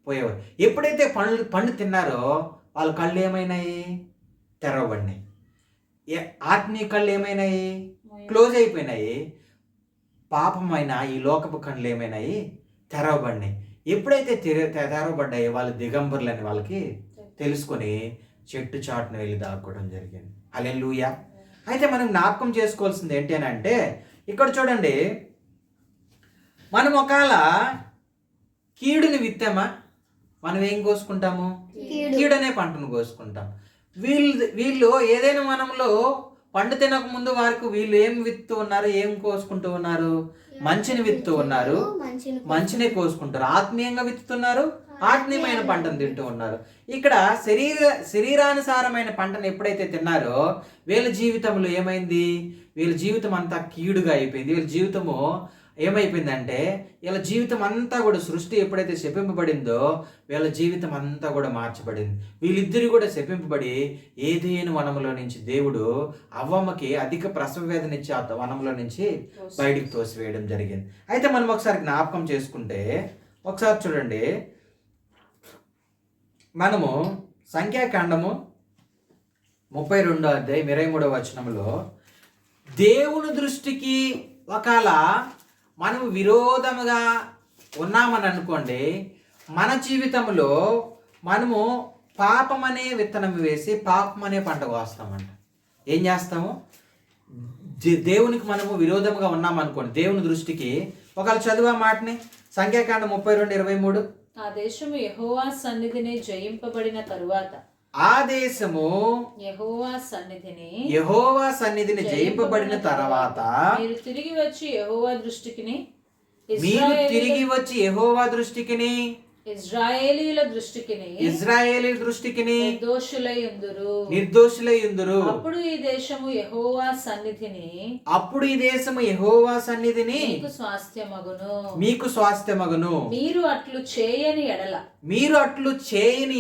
పోయేవారు. ఎప్పుడైతే పండు తిన్నారో వాళ్ళ కళ్ళు ఏమైనాయి, తెరవబడినాయి. ఆత్మీయ కళ్ళు ఏమైనాయి, క్లోజ్ అయిపోయినాయి. పాపమైన ఈ లోకపు కళ్ళు ఏమైనాయి, తెరవబడినాయి. ఎప్పుడైతే తెరవబడ్డాయో వాళ్ళు దిగంబరులని వాళ్ళకి తెలుసుకొని చెట్టు చాటును వెళ్ళి దాక్కోవడం జరిగింది. హల్లెలూయా. అయితే మనం జ్ఞాపకం చేసుకోవాల్సింది ఏంటి అని అంటే, ఇక్కడ చూడండి, మనం ఒకవేళ కీడుని విత్తామా, మనం ఏం కోసుకుంటాము, కీడు అనే పంటను కోసుకుంటాం. వీళ్ళు ఏదైనా మనంలో పండు తినక ముందు వారికి వీళ్ళు ఏం విత్తు ఉన్నారు, ఏం కోసుకుంటూ ఉన్నారు, మంచిని విత్తు ఉన్నారు, మంచినే కోసుకుంటారు. ఆత్మీయంగా విత్తుతున్నారు, ఆత్మీయమైన పంటను తింటూ ఉన్నారు. ఇక్కడ శరీరానుసారమైన పంటను ఎప్పుడైతే తిన్నారో వీళ్ళ జీవితంలో ఏమైంది, వీళ్ళ జీవితం అంతా కీడుగా అయిపోయింది. వీళ్ళ జీవితము ఏమైపోయిందంటే, వీళ్ళ జీవితం అంతా కూడా సృష్టి ఎప్పుడైతే శపింపబడిందో వీళ్ళ జీవితం అంతా కూడా మార్చబడింది. వీళ్ళిద్దరు కూడా శపింపబడి ఏదేను వనంలో నుంచి దేవుడు అవ్వమ్మకి అధిక ప్రసవ వేదన ఇచ్చి ఆ వనంలో నుంచి బయటికి తోసివేయడం జరిగింది. అయితే మనం ఒకసారి జ్ఞాపకం చేసుకుంటే, ఒకసారి చూడండి, మనము సంఖ్యాకాండము 32:23 దేవుని దృష్టికి ఒకవేళ మనం విరోధముగా ఉన్నామని అనుకోండి, మన జీవితంలో మనము పాపం అనే విత్తనం వేసి పాపం అనే పంట కోస్తామంట. ఏం చేస్తాము, దేవునికి మనము విరోధముగా ఉన్నామనుకోండి, దేవుని దృష్టికి. ఒకవేళ చదువు ఆ మాటని, సంఖ్యాకాండం 32:23. ఆ దేశము యెహోవా సన్నిధిని జయింపబడిన తరువాత, ఆ దేశము యెహోవా సన్నిధిని జయింపబడిన తర్వాత మీరు తిరిగి వచ్చి యెహోవా దృష్టికిని ఇశ్రాయేలీయుల దృష్టికిని నిర్దోషులై ఉందురు. అప్పుడు ఈ దేశము యెహోవా సన్నిధిని మీకు స్వాస్థ్యమగును. మీరు అట్లు చేయని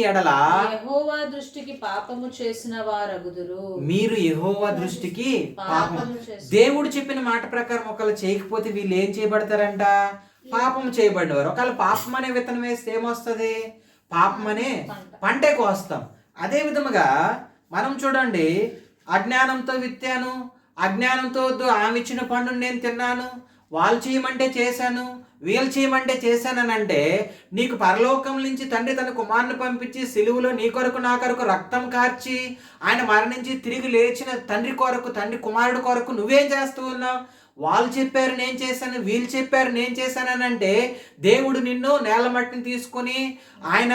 ఎడల యెహోవా దృష్టికి పాపము చేసిన వారగుదురు. మీరు యెహోవా దృష్టికి పాపము, దేవుడు చెప్పిన మాట ప్రకారం ఒకళ్ళు చేయకపోతే వీళ్ళు ఏం చేయబడతారంట, పాపం చేయబడినవారు. ఒకవేళ పాపం అనే విత్తనం వేస్తే ఏమొస్తుంది, పాపం అనే పంటే కోస్తాం. అదే విధముగా మనం చూడండి, అజ్ఞానంతో విత్తాను, అజ్ఞానంతో ఆమె ఇచ్చిన పండును నేను తిన్నాను, వాళ్ళు చేయమంటే చేశాను, వీళ్ళు చేయమంటే చేశానంటే, నీకు పరలోకం నుంచి తండ్రి తన కుమారుని పంపించి సిలువలో నీ కొరకు నా కొరకు రక్తం కార్చి ఆయన మరణించి తిరిగి లేచిన తండ్రి కొరకు, తండ్రి కుమారుడు కొరకు నువ్వేం చేస్తూ ఉన్నావు, వాళ్ళు చెప్పారు నేను చేశాను, వీళ్ళు చెప్పారు నేను చేశాను అంటే దేవుడు నిన్ను నేల మట్టిని తీసుకొని ఆయన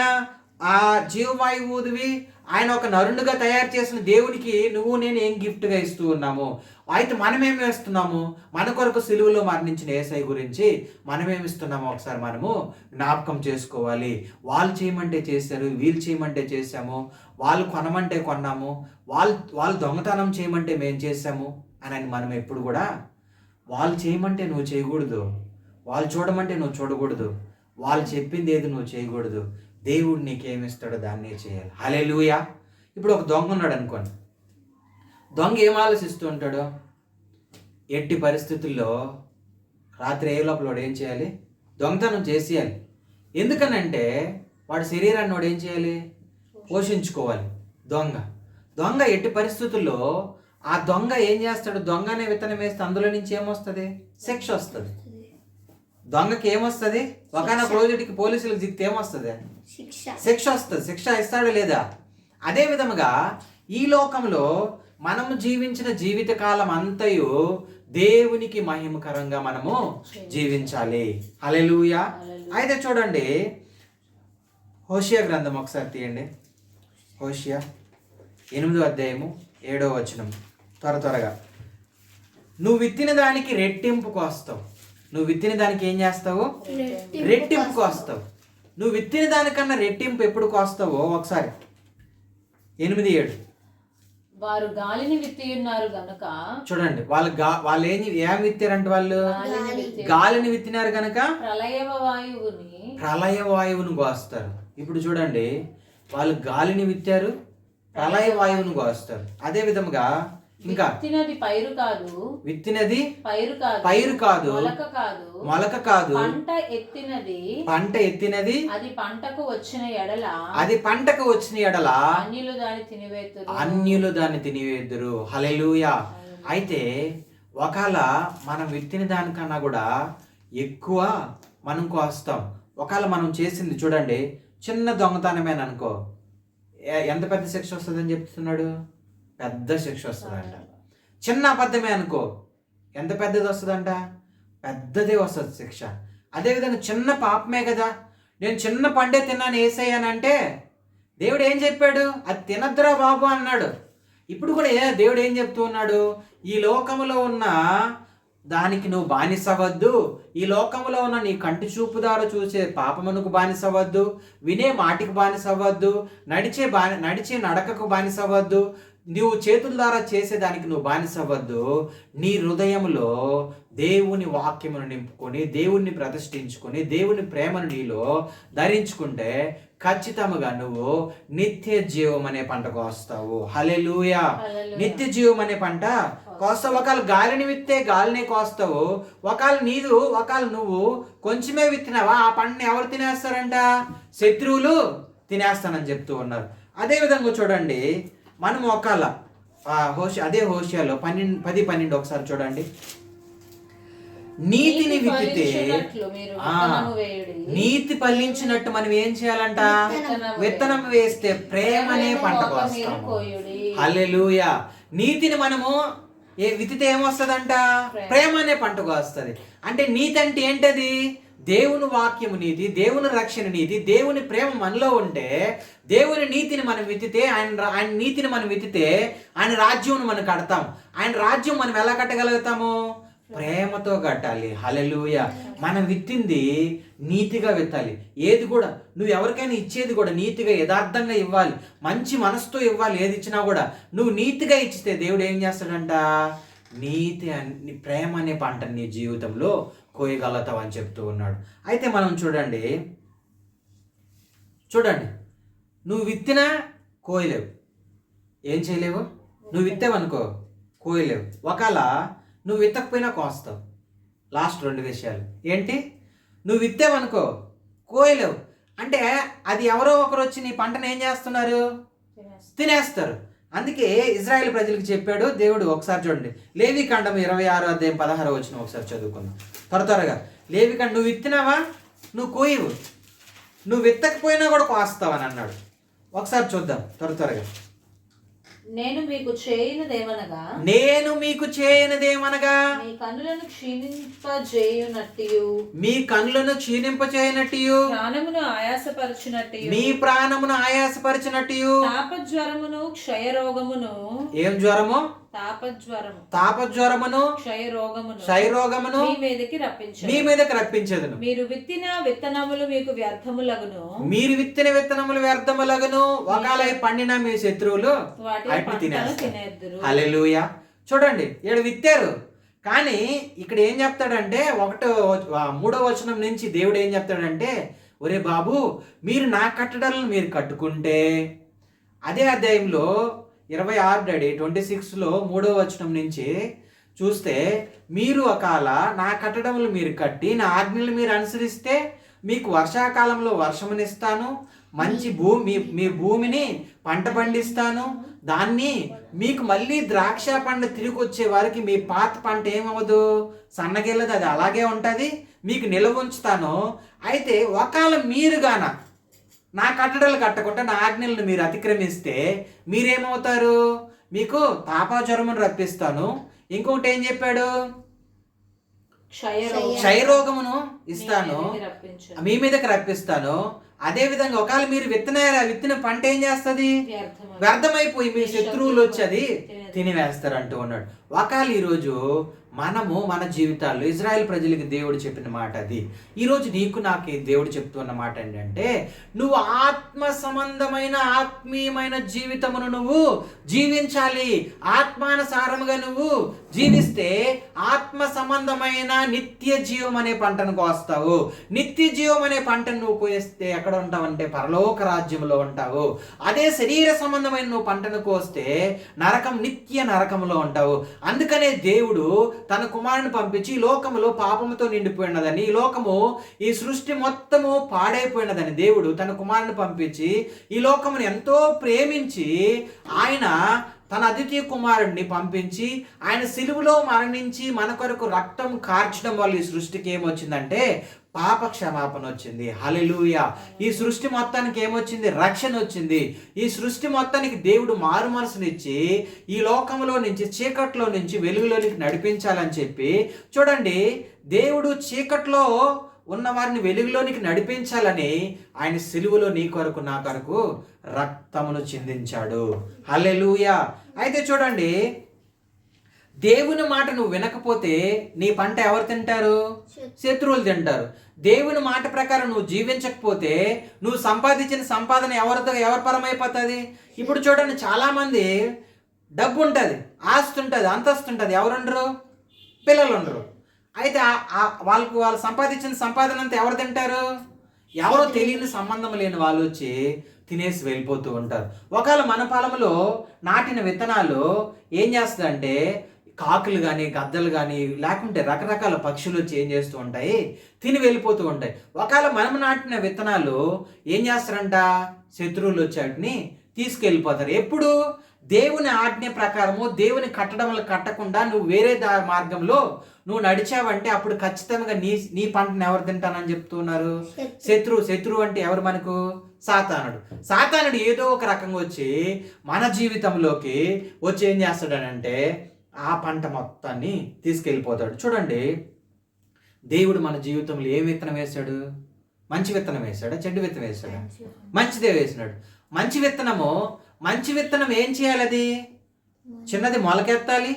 ఆ జీవవాయువు ఊదివి ఆయన ఒక నరుడుగా తయారు చేసిన దేవునికి నువ్వు నేను ఏం గిఫ్ట్గా ఇస్తూ ఉన్నాము. అయితే మనమేమి ఇస్తున్నాము? మన కొరకు సిలువలో మరణించిన యేసయ్య గురించి మనమేమి ఇస్తున్నాము ఒకసారి మనము జ్ఞాపకం చేసుకోవాలి. వాళ్ళు చేయమంటే చేశారు, వీళ్ళు చేయమంటే చేశాము, వాళ్ళు కొనమంటే కొన్నాము, వాళ్ళు దొంగతనం చేయమంటే మేము చేశాము అని మనం ఎప్పుడు కూడా వాళ్ళు చేయమంటే నువ్వు చేయకూడదు, వాళ్ళు చూడమంటే నువ్వు చూడకూడదు, వాళ్ళు చెప్పింది ఏది నువ్వు చేయకూడదు. దేవుడు నీకేమిస్తాడో దాన్నే చేయాలి. హల్లెలూయా. ఇప్పుడు ఒక దొంగ ఉన్నాడు అనుకోండి, దొంగ ఏం ఆలోచిస్తూ ఉంటాడు? ఎట్టి పరిస్థితుల్లో రాత్రి ఏ లోపల వాడు ఏం చేయాలి? దొంగతనం చేసేయాలి. ఎందుకనంటే వాడి శరీరాన్ని వాడు ఏం చేయాలి? పోషించుకోవాలి. దొంగ ఎట్టి పరిస్థితుల్లో ఆ దొంగ ఏం చేస్తాడు? దొంగ అనే విత్తనం వేస్తే అందులో నుంచి ఏమొస్తుంది? శిక్ష వస్తుంది. దొంగకి ఏమొస్తుంది? ఒకనొక రోజుకి పోలీసులకు దిక్తే ఏమొస్తుంది? శిక్ష వస్తుంది. శిక్ష ఇస్తాడు లేదా? అదే విధముగా ఈ లోకంలో మనము జీవించిన జీవిత కాలం అంతయు దేవునికి మహిమకరంగా మనము జీవించాలి. హల్లెలూయా. అయితే చూడండి, హోషియా గ్రంథం ఒకసారి తీయండి. హోషియా 8వ అధ్యాయము 7వ వచనం. త్వరగా. నువ్వు విత్తిన దానికి రెట్టింపు కోస్తావు. నువ్వు విత్తిన దానికి ఏం చేస్తావు? రెట్టింపు కోస్తావు. నువ్వు విత్తిన దానికన్నా రెట్టింపు ఎప్పుడు కోస్తావో ఒకసారి 8:7. వారు గాలిని విత్తి ఉన్నారు గనుక. చూడండి, వాళ్ళు ఏం విత్తారంటే వాళ్ళు గాలిని విత్తినారు గనక ప్రళయ వాయువును కోస్తారు. ఇప్పుడు చూడండి, వాళ్ళు గాలిని విత్తారు, ప్రళయ వాయువును కోస్తారు. అదే విధముగా ఇంకా విత్తినది పైరు కాదు, మొలక కాదు, పంట ఎత్తినది అది పంటకు వచ్చిన ఎడల అన్యులు దాన్ని తినివేద్దురు. హల్లెలూయా. అయితే ఒకవేళ మనం విత్తిన దానికన్నా కూడా ఎక్కువ మనం కోస్తాం. ఒకవేళ మనం చేసింది చూడండి, చిన్న దొంగతనమేననుకో, ఎంత పెద్ద శిక్ష వస్తుందని చెప్తున్నాడు? పెద్ద శిక్ష వస్తుందంట. చిన్న అబద్ధమే అనుకో, ఎంత పెద్దది వస్తుందంట? పెద్దదే వస్తుంది శిక్ష. అదేవిధంగా చిన్న పాపమే కదా, నేను చిన్న పండే తిన్నాను యేసయ్యనంటే దేవుడు ఏం చెప్పాడు? అది తినద్దురా బాబు అన్నాడు. ఇప్పుడు కూడా దేవుడు ఏం చెప్తూ ఉన్నాడు? ఈ లోకములో ఉన్న దానికి నువ్వు బానిసవద్దు, ఈ లోకంలో ఉన్న నీ కంటి చూపు ద్వారా చూసే పాపమునకు బానిసవద్దు, వినే మాటికి బానిసవద్దు, నడిచే నడకకు బానిసవద్దు, నువ్వు చేతుల ద్వారా చేసేదానికి నువ్వు బానిసవద్దు. నీ హృదయంలో దేవుని వాక్యమును నింపుకొని, దేవుణ్ణి ప్రతిష్ఠించుకొని, దేవుని ప్రేమను నీలో ధరించుకుంటే ఖచ్చితంగా నువ్వు నిత్య జీవం అనే పంట కోస్తావు. హల్లెలూయా. నిత్య జీవం అనే పంట కోస్తావు. ఒకవేళ గాలిని విత్తే గాలినే కోస్తావు. ఒకవేళ నువ్వు కొంచెమే విత్తినావా, ఆ పంటని ఎవరు తినేస్తారంట? శత్రువులు తినేస్తానని చెప్తూ ఉన్నారు. అదే విధంగా చూడండి, మనం ఒకవేళ అదే హోషియాలో 10:12 ఒకసారి చూడండి. నీతిని విత్తితే నీతి ఫలించినట్టు మనం ఏం చేయాలంట? విత్తనం వేస్తే ప్రేమ అనే పంట కోస్తాము. హల్లెలూయా. నీతిని మనము విత్తితే ఏమొస్తుందంట? ప్రేమ అనే పంటకు వస్తుంది. అంటే నీతి అంటే ఏంటది? దేవుని వాక్యము నీతి, దేవుని రక్షణ నీతి, దేవుని ప్రేమ మనలో ఉంటే, దేవుని నీతిని మనం విత్తితే, ఆయన నీతిని మనం విత్తితే ఆయన రాజ్యం మనం కడతాం. ఆయన రాజ్యం మనం ఎలా కట్టగలుగుతాము? ప్రేమతో కట్టాలి. హల్లెలూయా. మనం విత్తింది నీతిగా విత్తాలి. ఏది కూడా నువ్వు ఎవరికైనా ఇచ్చేది కూడా నీతిగా యథార్థంగా ఇవ్వాలి, మంచి మనసుతో ఇవ్వాలి. ఏది ఇచ్చినా కూడా నువ్వు నీతిగా ఇచ్చితే దేవుడు ఏం చేస్తాడంట? ప్రేమ అనే పంట నీ జీవితంలో కోయగలుగుతావు అని చెప్తూ ఉన్నాడు. అయితే మనం చూడండి, నువ్వు విత్తినా కోయలేవు, ఏం చేయలేవు. నువ్వు విత్తావనుకో కోయలేవు. ఒకవేళ నువ్వు విత్తకపోయినా కోస్తావు. లాస్ట్ 2 విషయాలు ఏంటి? నువ్వు విత్తావనుకో కోయలేవు, అంటే అది ఎవరో ఒకరు వచ్చి నీ పంటను ఏం చేస్తున్నారు? తినేస్తారు. అందుకే ఇజ్రాయేల్ ప్రజలకు చెప్పాడు దేవుడు. ఒకసారి చూడండి, లేవికాండం 26వ అధ్యాయం 16వ వచనం ఒకసారి చదువుకుందాం త్వరగా. లేవికాండం, నువ్వు విత్తినావా నువ్వు కోయవు, నువ్వు విత్తకపోయినా కూడా కోస్తావని అన్నాడు. ఒకసారి చూద్దాం త్వరగా. నేను మీకు చేయనిదేమనగా మీ కన్నులను క్షీణింపజేయునట్టు ప్రాణమును ఆయాసపరచునట్టు మీ ప్రాణమును ఆయాసపరిచినట్టు తాపజ్వరమును క్షయరోగమును ఏం జ్వరము తాపజ్వరమును క్షయరోగమును మీ మీదకి రప్పించదును. మీరు విత్తిన విత్తనములు మీకు వ్యర్థములగును. ఒకవేళ పండిన మీ శత్రువులు వాటిని తినేస్తారు. హల్లెలూయా. చూడండి, ఇక్కడ విత్తారు, కానీ ఇక్కడ ఏం చెప్తాడంటే 3వ వచనం నుంచి దేవుడు ఏం చెప్తాడంటే, ఒరే బాబు, మీరు నా కట్టడలను మీరు కట్టుకుంటే, అదే అధ్యాయంలో 26 3వ వచనం నుంచి చూస్తే, మీరు ఒకవేళ నా కట్టడములు మీరు కట్టి నా ఆజ్ఞలు మీరు అనుసరిస్తే మీకు వర్షాకాలంలో వర్షమునిస్తాను, మంచి మీ భూమిని పంట పండిస్తాను, దాన్ని మీకు మళ్ళీ ద్రాక్ష పంట తిరిగి వచ్చే వారికి మీ పాత పంట ఏమవ్వదు, సన్నగిల్లదు, అది అలాగే ఉంటుంది, మీకు నిల్వ ఉంచుతాను. అయితే ఒకవేళ మీరుగాన నా కట్టడలు కట్టకుండా నా ఆజ్ఞలను మీరు అతిక్రమిస్తే మీరేమవుతారు, మీకు తాపజ్వరమును రప్పిస్తాను. ఇంకొకటి ఏం చెప్పాడు, క్షయరోగమును ఇస్తాను, మీ మీదకి రప్పిస్తాను. అదే విధంగా ఒకవేళ మీరు విత్తిన పంట ఏం చేస్తుంది, వ్యర్థమైపోయి మీ శత్రువులు వచ్చి అది తినివేస్తారు అంటూ ఉన్నాడు. ఒకవేళ ఈరోజు మనము మన జీవితాల్లో ఇజ్రాయెల్ ప్రజలకి దేవుడు చెప్పిన మాట అది. ఈరోజు నీకు నాకు దేవుడు చెప్తున్న మాట ఏంటంటే, నువ్వు ఆత్మ సంబంధమైన ఆత్మీయమైన జీవితమును నువ్వు జీవించాలి. ఆత్మానుసారముగా నువ్వు జీవిస్తే ఆత్మ సంబంధమైన నిత్య జీవం అనే పంటను కోస్తావు. నిత్య జీవం అనే పంటను నువ్వు కోస్తే ఎక్కడ ఉంటావంటే పరలోక రాజ్యంలో ఉంటావు. అదే శరీర సంబంధమైన నువ్వు పంటను కోస్తే నిత్య నరకంలో ఉంటావు. అందుకనే దేవుడు తన కుమారుని పంపించి ఈ లోకములో పాపముతో నిండిపోయినదని, ఈ సృష్టి మొత్తము పాడైపోయినదని దేవుడు తన కుమారుని పంపించి ఈ లోకమును ఎంతో ప్రేమించి ఆయన తన అద్వితీయ కుమారుడిని పంపించి ఆయన సిలువలో మరణించి మన కొరకు రక్తం కార్చడం వల్ల ఈ సృష్టికి ఏమొచ్చిందంటే పాప క్షమాపణ వచ్చింది. హల్లెలూయా. ఈ సృష్టి మొత్తానికి ఏమొచ్చింది, రక్షణ వచ్చింది. ఈ సృష్టి మొత్తానికి దేవుడు మారు మనసునిచ్చి ఈ లోకంలో నుంచి చీకట్లో నుంచి వెలుగులోనికి నడిపించాలని చెప్పి, చూడండి, దేవుడు చీకట్లో ఉన్న వారిని వెలుగులోనికి నడిపించాలని ఆయన సిలువలో నీ కొరకు నా కొరకు రక్తమును చిందించాడు. హల్లెలూయా. అయితే చూడండి, దేవుని మాట నువ్వు వినకపోతే నీ పంట ఎవరు తింటారు, శత్రువులు తింటారు. దేవుని మాట ప్రకారం నువ్వు జీవించకపోతే నువ్వు సంపాదించిన సంపాదన ఎవరి పరమైపోతుంది. ఇప్పుడు చూడండి, చాలా మంది డబ్బు ఉంటుంది, ఆస్తి ఉంటుంది, అంతస్తు ఉంటుంది, ఎవరుండరు, పిల్లలు ఉండరు. అయితే వాళ్ళు సంపాదించిన సంపాదన అంతా ఎవరు తింటారు, ఎవరో తెలియని సంబంధం లేని వాళ్ళు వచ్చి తినేసి వెళ్ళిపోతూ ఉంటారు. ఒకవేళ మన పొలంలో నాటిన విత్తనాలు ఏం చేస్తుందంటే కాకులు కానీ గద్దలు కానీ లేకుంటే రకరకాల పక్షులు వచ్చి ఏం చేస్తూ ఉంటాయి, తిని వెళ్ళిపోతూ ఉంటాయి. ఒకవేళ మనం నాటిన విత్తనాలు ఏం చేస్తారంట, శత్రువులు వచ్చి వాటిని తీసుకెళ్ళిపోతారు. ఎప్పుడు దేవుని ఆజ్ఞ ప్రకారము దేవుని కట్టడములు కట్టకుండా నువ్వు వేరే మార్గంలో నువ్వు నడిచావంటే అప్పుడు ఖచ్చితంగా నీ పంటను ఎవరు తింటానని చెప్తున్నారు, శత్రువు అంటే ఎవరు మనకు, సాతానుడు ఏదో ఒక రకంగా వచ్చి మన జీవితంలోకి వచ్చి ఏం చేస్తాడనంటే ఆ పంట మొత్తాన్ని తీసుకెళ్ళిపోతాడు. చూడండి, దేవుడు మన జీవితంలో ఏ విత్తనం వేశాడు, మంచి విత్తనం వేశాడా, చెడ్డు విత్తనం వేశాడా, మంచిదే వేసినాడు. మంచి విత్తనం ఏం చేయాలి, అది చిన్నది మొలకెత్తాలి,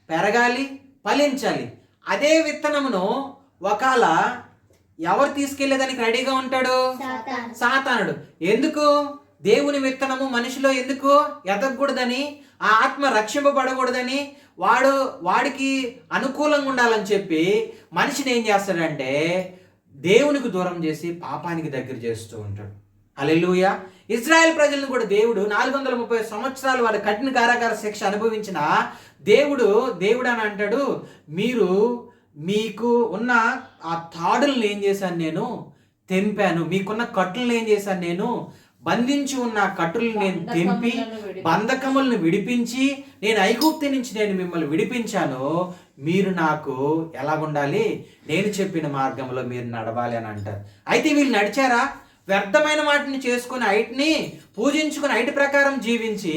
పెరగాలి, ఫలించాలి. అదే విత్తనమును ఒకవేళ ఎవరు తీసుకెళ్లేదానికి రెడీగా ఉంటాడు, సాతానుడు. ఎందుకు, దేవుని విత్తనము మనిషిలో ఎందుకు ఎదగకూడదని, ఆ ఆత్మ రక్షింపబడకూడదని, వాడికి అనుకూలంగా ఉండాలని చెప్పి మనిషిని ఏం చేస్తాడంటే దేవునికి దూరం చేసి పాపానికి దగ్గర చేస్తూ ఉంటాడు. హల్లెలూయా. ఇశ్రాయేల్ ప్రజలను కూడా దేవుడు 430 సంవత్సరాలు వాళ్ళ కఠిన కారాగార శిక్ష అనుభవించిన దేవుడు అని అంటాడు, మీకు ఉన్న ఆ తాడులను ఏం చేశాను నేను, తెంపాను. మీకున్న కట్టులను ఏం చేశాను నేను, బంధించి ఉన్న కట్టులను నేను తెంపి బంధకములను విడిపించి నేను ఐగుప్తు నుంచి నేను మిమ్మల్ని విడిపించాను. మీరు నాకు ఎలాగుండాలి, నేను చెప్పిన మార్గంలో మీరు నడవాలి అని అంటారు. అయితే వీళ్ళు నడిచారా, వ్యర్థమైన వాటిని చేసుకుని వాటిని పూజించుకుని ఐటి ప్రకారం జీవించి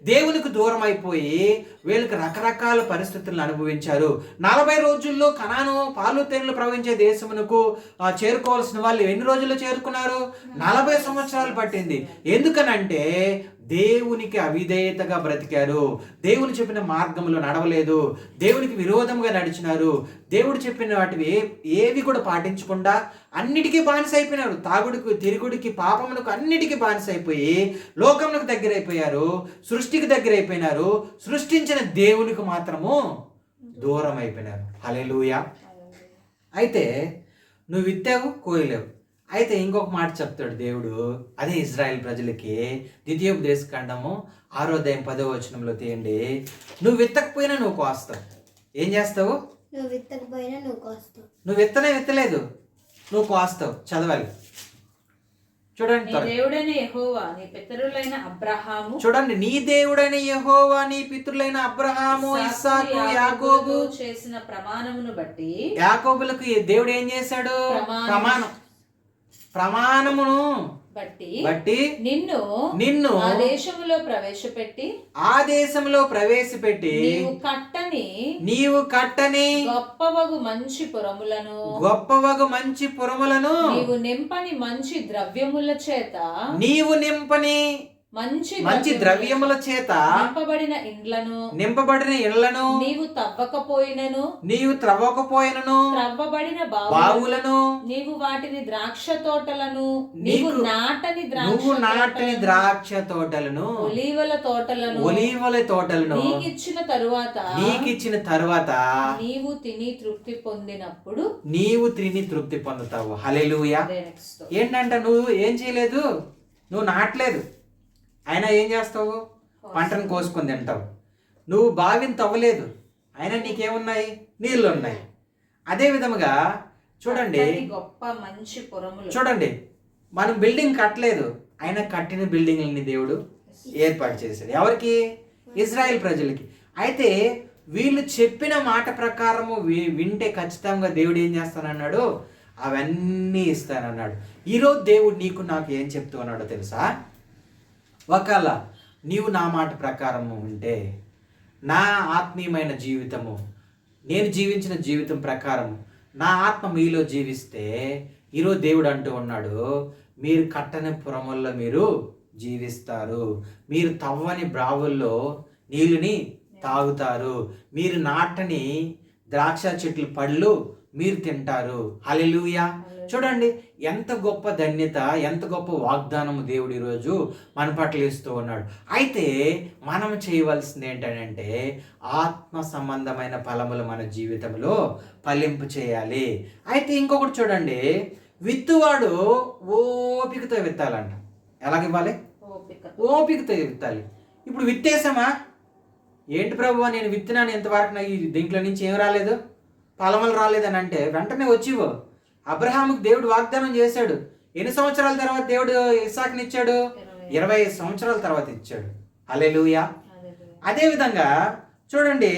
దేవునికి దూరం అయిపోయి వీళ్ళకి రకరకాల పరిస్థితులను అనుభవించారు. 40 రోజుల్లో కనాను పాలు తేనెలు ప్రవహించే దేశమునకు చేరుకోవాల్సిన వాళ్ళు ఎన్ని రోజుల్లో చేరుకున్నారు? 40 సంవత్సరాలు పట్టింది. ఎందుకనంటే దేవునికి అవిధేయతగా బ్రతికారు, దేవుని చెప్పిన మార్గంలో నడవలేదు, దేవునికి విరోధంగా నడిచినారు, దేవుడు చెప్పిన వాటివి ఏవి కూడా పాటించకుండా అన్నిటికీ బానిస అయిపోయినారు. తాగుడికి, తిరుగుడికి, పాపమునకు అన్నిటికీ బానిస అయిపోయి లోకములకు దగ్గరైపోయారు, సృష్టికి దగ్గరైపోయినారు, సృష్టించిన దేవునికి మాత్రము దూరం అయిపోయినారు. హల్లెలూయా. అయితే నువ్వు విత్తావు, కోయలేవు. అయితే ఇంకొక మాట చెప్తాడు దేవుడు, అదే ఇజ్రాయెల్ ప్రజలకి. ద్వితీయోపదేశకాండము 6వ అధ్యాయం 10వ వచనంలో తీయండి. నువ్వు విత్తకపోయినా నువ్వు కోస్తావు. ఏం చేస్తావు? నువ్వు విత్తకపోయినా నువ్వు కోస్తావు. నువ్వు విత్తలేదు, నువ్వు కోస్తావు. చదవాలి, చూడండి. దేవుడైన యెహోవా నీ పితరులైన అబ్రహాము, చూడండి, నీ దేవుడైన యెహోవా నీ పితరులైన అబ్రహాము, ఇస్సాకు, యాకోబు చేసిన ప్రమాణమును బట్టి, యాకోబులకు దేవుడు ఏం చేశాడు? ప్రమాణమును బట్టి నిన్ను ఆ దేశంలో ప్రవేశపెట్టి నీవు కట్టని గొప్పవగు మంచి పురములను నీవు నింపని మంచి ద్రవ్యముల చేత మంచి ద్రవ్యముల చేత నింపబడిన ఇండ్లను నీవు తవ్వకపోయినను త్రవ్వబడిన బావులను నీవు వాటిని ద్రాక్ష తోటలను నీవు నాటని ద్రాక్ష తోటలను ఒలీవల తోటలను నీకిచ్చిన తరువాత నీవు తిని తృప్తి పొందుతావు. హల్లెలూయా. ఏంటంట, నువ్వు ఏం చేయలేదు, నువ్వు నాటలేదు, అయినా ఏం చేస్తావు? పంటను కోసుకొని తింటావు. నువ్వు బావిని తవ్వలేదు, అయినా నీకేమున్నాయి? నీళ్ళు ఉన్నాయి. అదే విధముగా చూడండి, చూడండి, మనం బిల్డింగ్ కట్టలేదు, అయినా కట్టిన బిల్డింగ్లని దేవుడు ఏర్పాటు చేశాడు. ఎవరికి? ఇజ్రాయెల్ ప్రజలకి. అయితే వీళ్ళు చెప్పిన మాట ప్రకారము వింటే ఖచ్చితంగా దేవుడు ఏం చేస్తానన్నాడు? అవన్నీ ఇస్తానన్నాడు. ఈరోజు దేవుడు నీకు నాకు ఏం చెప్తూ ఉన్నాడో తెలుసా? ఒకవేళ నీవు నా మాట ప్రకారము ఉంటే, నా ఆత్మీయమైన జీవితము, నేను జీవించిన జీవితం ప్రకారం నా ఆత్మ మీలో జీవిస్తే, ఈరోజు దేవుడు అంటూ ఉన్నాడు, మీరు కట్టని పురముల్లో మీరు జీవిస్తారు, మీరు తవ్వని బ్రావుల్లో నీళ్ళని తాగుతారు, మీరు నాటని ద్రాక్ష చెట్లు పళ్ళు మీరు తింటారు. హల్లెలూయా. చూడండి, ఎంత గొప్ప ధన్యత, ఎంత గొప్ప వాగ్దానము దేవుడు ఈరోజు మన పట్ల ఇస్తూ ఉన్నాడు. అయితే మనం చేయవలసింది ఏంటంటే ఆత్మ సంబంధమైన ఫలములు మన జీవితంలో ఫలింపు చేయాలి. అయితే ఇంకొకటి చూడండి, విత్తువాడు ఓపికతో విత్తాలంట. ఎలాగివ్వాలి? ఓపికతో విత్తాలి. ఇప్పుడు విత్తేసామా? ఏంటి ప్రభువా, నేను విత్తినాను, ఇంతవరకు నాకు దీంట్లో నుంచి ఏం రాలేదు, ఫలములు రాలేదని అంటే వెంటనే వచ్చివో. అబ్రహాముకు దేవుడు వాగ్దానం చేశాడు. ఎన్ని సంవత్సరాల తర్వాత దేవుడు ఇస్సాకుని ఇచ్చాడు? 20 సంవత్సరాల తర్వాత ఇచ్చాడు. హల్లెలూయా. అదేవిధంగా చూడండి,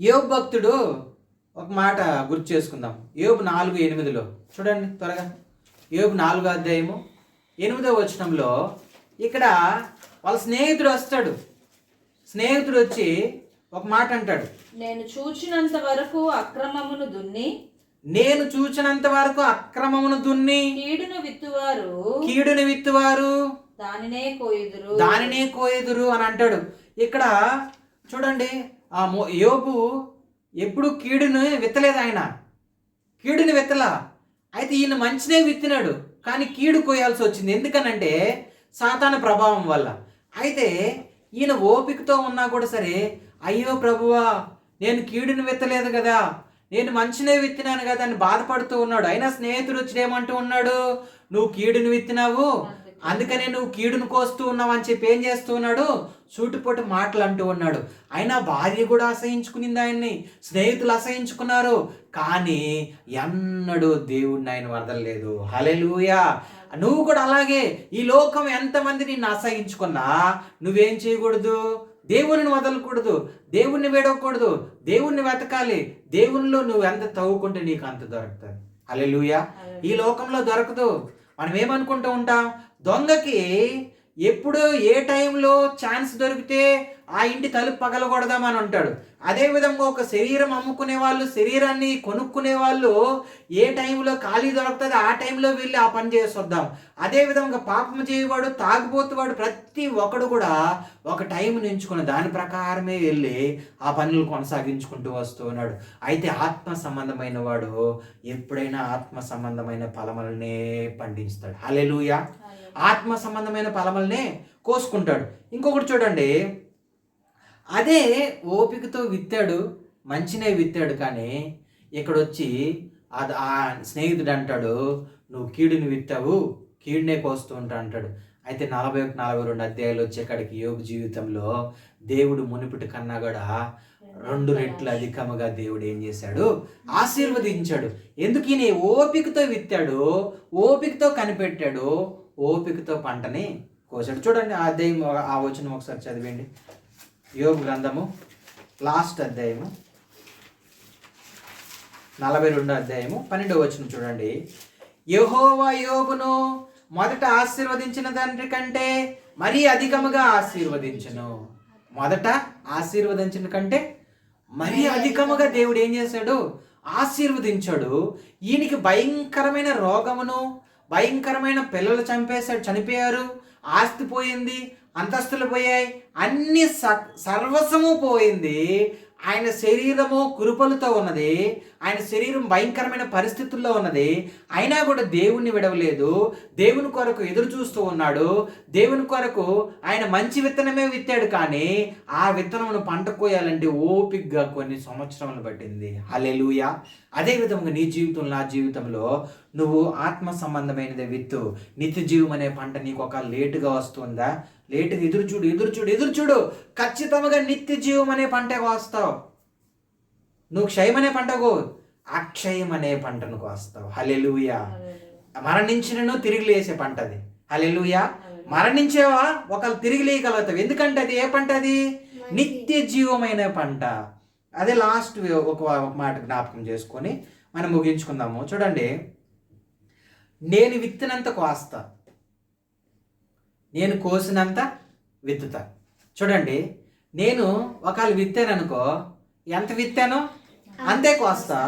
యోబు భక్తుడు ఒక మాట గుర్తు చేసుకుందాం. యోబు 4:8 చూడండి త్వరగా. యోబు 4వ అధ్యాయము 8వ వచనంలో ఇక్కడ వాళ్ళ స్నేహితుడు వస్తాడు. స్నేహితుడు వచ్చి ఒక మాట అంటాడు, నేను చూచినంత వరకు అక్రమమును దున్ని కీడును విత్తువారు దానినే కోయుదురు అని అంటాడు. ఇక్కడ చూడండి, ఆ యోబు ఎప్పుడు కీడును విత్తలేదు. ఆయన కీడుని విత్తలా. అయితే ఈయన మంచినే విత్తినాడు, కానీ కీడు కోయాల్సి వచ్చింది. ఎందుకనంటే సాతాను ప్రభావం వల్ల. అయితే ఈయన ఓపికతో ఉన్నా కూడా సరే, అయ్యో ప్రభువా, నేను కీడుని విత్తలేదు కదా, నేను మంచినే విత్తినాను కదా అని బాధపడుతూ ఉన్నాడు. అయినా స్నేహితుడు వచ్చి ఏమంటూ ఉన్నాడు, నువ్వు కీడుని విత్తినావు, అందుకనే నువ్వు కీడును కోస్తూ ఉన్నావు అని చెప్పి ఏం చేస్తూ ఉన్నాడు? సూటిపోటు మాటలు అంటూ ఉన్నాడు. అయినా భార్య కూడా అసహించుకునింది ఆయన్ని, స్నేహితులు అసహించుకున్నారు, కానీ ఎన్నడూ దేవుడిని ఆయన వదలలేదు. హల్లెలూయా. నువ్వు కూడా అలాగే, ఈ లోకం ఎంతమంది నిన్ను అసహించుకున్నా నువ్వేం చేయకూడదు? దేవుని వదలకూడదు, దేవుణ్ణి వేడకూడదు, దేవుణ్ణి వెతకాలి. దేవునిలో నువ్వు ఎంత తవ్వుకుంటే నీకు అంత దొరుకుతుంది. హల్లెలూయా. ఈ లోకంలో దొరకదు. మనం ఏమనుకుంటూ ఉంటాం? దొంగకి ఎప్పుడు ఏ టైంలో ఛాన్స్ దొరికితే ఆ ఇంటి తలుపు పగలగొడదామని అంటాడు. అదేవిధంగా ఒక శరీరం అమ్ముకునే వాళ్ళు, శరీరాన్ని కొనుక్కునే వాళ్ళు ఏ టైంలో ఖాళీ దొరుకుతుంది ఆ టైంలో వెళ్ళి ఆ పని చేసి వద్దాం. అదేవిధంగా పాపం చేయవాడు, తాగుబోతువాడు, ప్రతి ఒక్కడు కూడా ఒక టైం ఎంచుకుని దాని ప్రకారమే వెళ్ళి ఆ పనులు కొనసాగించుకుంటూ వస్తూ ఉన్నాడు. అయితే ఆత్మ సంబంధమైన వాడు ఎప్పుడైనా ఆత్మ సంబంధమైన ఫలములనే పండిస్తాడు. హల్లెలూయా. ఆత్మ సంబంధమైన ఫలములనే కోసుకుంటాడు. ఇంకొకటి చూడండి, అదే ఓపికతో విత్తాడు, మంచినే విత్తాడు. కానీ ఇక్కడ వచ్చి ఆ స్నేహితుడు అంటాడు, నువ్వు కీడుని విత్తావు, కీడునే కోస్తూ ఉంటా అంటాడు. అయితే 41-42 అధ్యాయాలు వచ్చేకాడికి యోబు జీవితంలో దేవుడు మునుపటి కన్నా కూడా 2 రెట్లు అధికముగా దేవుడు ఏం చేశాడు? ఆశీర్వదించాడు. ఎందుకు? ఈయన ఓపికతో విత్తాడు, ఓపికతో కనిపెట్టాడు, ఓపికతో పంటని కోసాడు. చూడండి ఆ అధ్యాయం, ఆ వచనం ఒకసారి చదివండి. యోబు గ్రంథము లాస్ట్ అధ్యాయము 42 అధ్యాయము 12వ వచనం చూడండి. యెహోవా యోబును మొదట ఆశీర్వదించిన తండ్రి కంటే మరీ అధికముగా ఆశీర్వదించను. మొదట ఆశీర్వదించిన కంటే మరీ అధికముగా దేవుడు ఏం చేశాడు? ఆశీర్వదించాడు. ఈయనకి భయంకరమైన రోగమును, భయంకరమైన పిల్లలు చనిపోయారు, ఆస్తి పోయింది, అంతస్తులు పోయాయి, అన్ని సర్వస్వము పోయింది. ఆయన శరీరము కురుపలతో ఉన్నది, ఆయన శరీరం భయంకరమైన పరిస్థితుల్లో ఉన్నది. అయినా కూడా దేవుణ్ణి విడవలేదు, దేవుని కొరకు ఎదురు చూస్తూ ఉన్నాడు. దేవుని కొరకు ఆయన మంచి విత్తనమే విత్తాడు. కానీ ఆ విత్తనమును పంట కోయాలంటే ఓపికగా కొన్ని సంవత్సరములు పట్టింది. హల్లెలూయా. అదేవిధంగా నీ జీవితంలో, నా జీవితంలో నువ్వు ఆత్మ సంబంధమైనదే విత్తు. నిత్య జీవం అనే పంట నీకు ఒక లేటుగా వస్తుందా? లేటుగా ఎదురు చూడు. ఖచ్చితంగా నిత్య జీవం అనే పంటే కోస్తావు. నువ్వు క్షయం అనే పంటకు, అక్షయం అనే పంటను కోస్తావు. హల్లెలూయా. మరణించినను తిరిగి లేసే పంట అది. హల్లెలూయా. మరణించేవా ఒకళ్ళు తిరిగి లేయగలుగుతావు. ఎందుకంటే అది ఏ పంట? అది నిత్య జీవమైన పంట. అదే లాస్ట్ ఒక మాట జ్ఞాపకం చేసుకొని మనం ముగించుకుందాము. చూడండి, నేను విత్తినంత కోస్తా, నేను కోసినంత విత్తుతా. చూడండి, నేను ఒకవేళ విత్తాను అనుకో, ఎంత విత్తానో అంతే కోస్తా.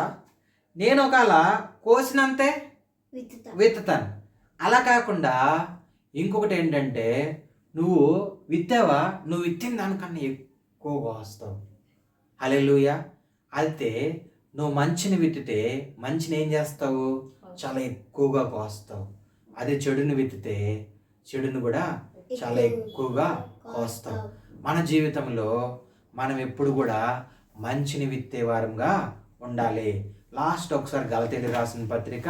నేను ఒకవేళ కోసినంతే విత్తుతాను. అలా కాకుండా ఇంకొకటి ఏంటంటే, నువ్వు విత్తావా, నువ్వు విత్తిన దానికన్నా ఎక్కువ కోస్తావు. హల్లెలూయా. అయితే నువ్వు మంచిని విత్తితే మంచిని ఏం చేస్తావు? చాలా ఎక్కువగా కోస్తావు. అదే చెడుని విత్తితే చెడును కూడా చాలా ఎక్కువగా కోస్తావు. మన జీవితంలో మనం ఎప్పుడు కూడా మంచిని విత్తే వారంగా ఉండాలి. లాస్ట్ ఒకసారి గలతీయులకు రాసిన పత్రిక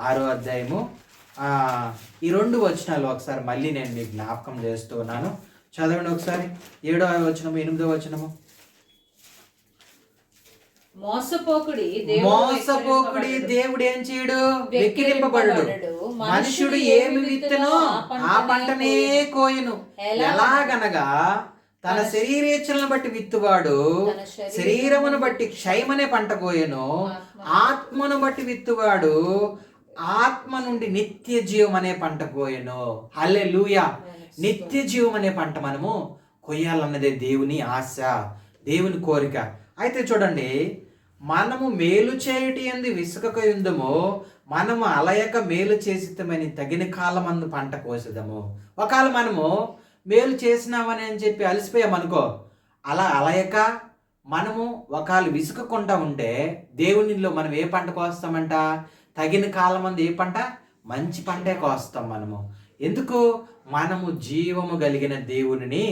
6వ అధ్యాయము ఈ 2 వచనాలు ఒకసారి మళ్ళీ నేను మీకు జ్ఞాపకం చేస్తూ ఉన్నాను. చదవండి ఒకసారి. 7వ వచనము, 8వ వచనము. మోసపోకుడి దేవుడు ఏం చేయడు? వెక్కిరింపబడు. మనుషుడు ఏమి విత్తునో ఆ పంటనే కోయును. ఎలాగనగా తన శరీరేచ్ఛలను బట్టి విత్తువాడు శరీరమును బట్టి క్షయమనే పంట కోయను, ఆత్మను బట్టి విత్తువాడు ఆత్మ నుండి నిత్య జీవం అనే పంట కోయను. హల్లెలూయా. నిత్య జీవం అనే పంట మనము కొయ్యాలన్నదే దేవుని ఆశ, దేవుని కోరిక. అయితే చూడండి, మనము మేలు చేయటి ఎందు విసుకక యుందుము, మనము అలయక మేలు చేసితమని తగిన కాలమందు పంట కోసేదము. ఒకవేళ మనము మేలు చేసినామని అని చెప్పి అలసిపోయామనుకో, అలా అలయక మనము ఒకవేళ విసుకకుండా ఉంటే దేవునిలో మనం ఏ పంట కోస్తామంట? తగిన కాలమందు ఏ పంట? మంచి పంటే కోస్తాం మనము. ఎందుకు? మనము జీవము కలిగిన దేవునిని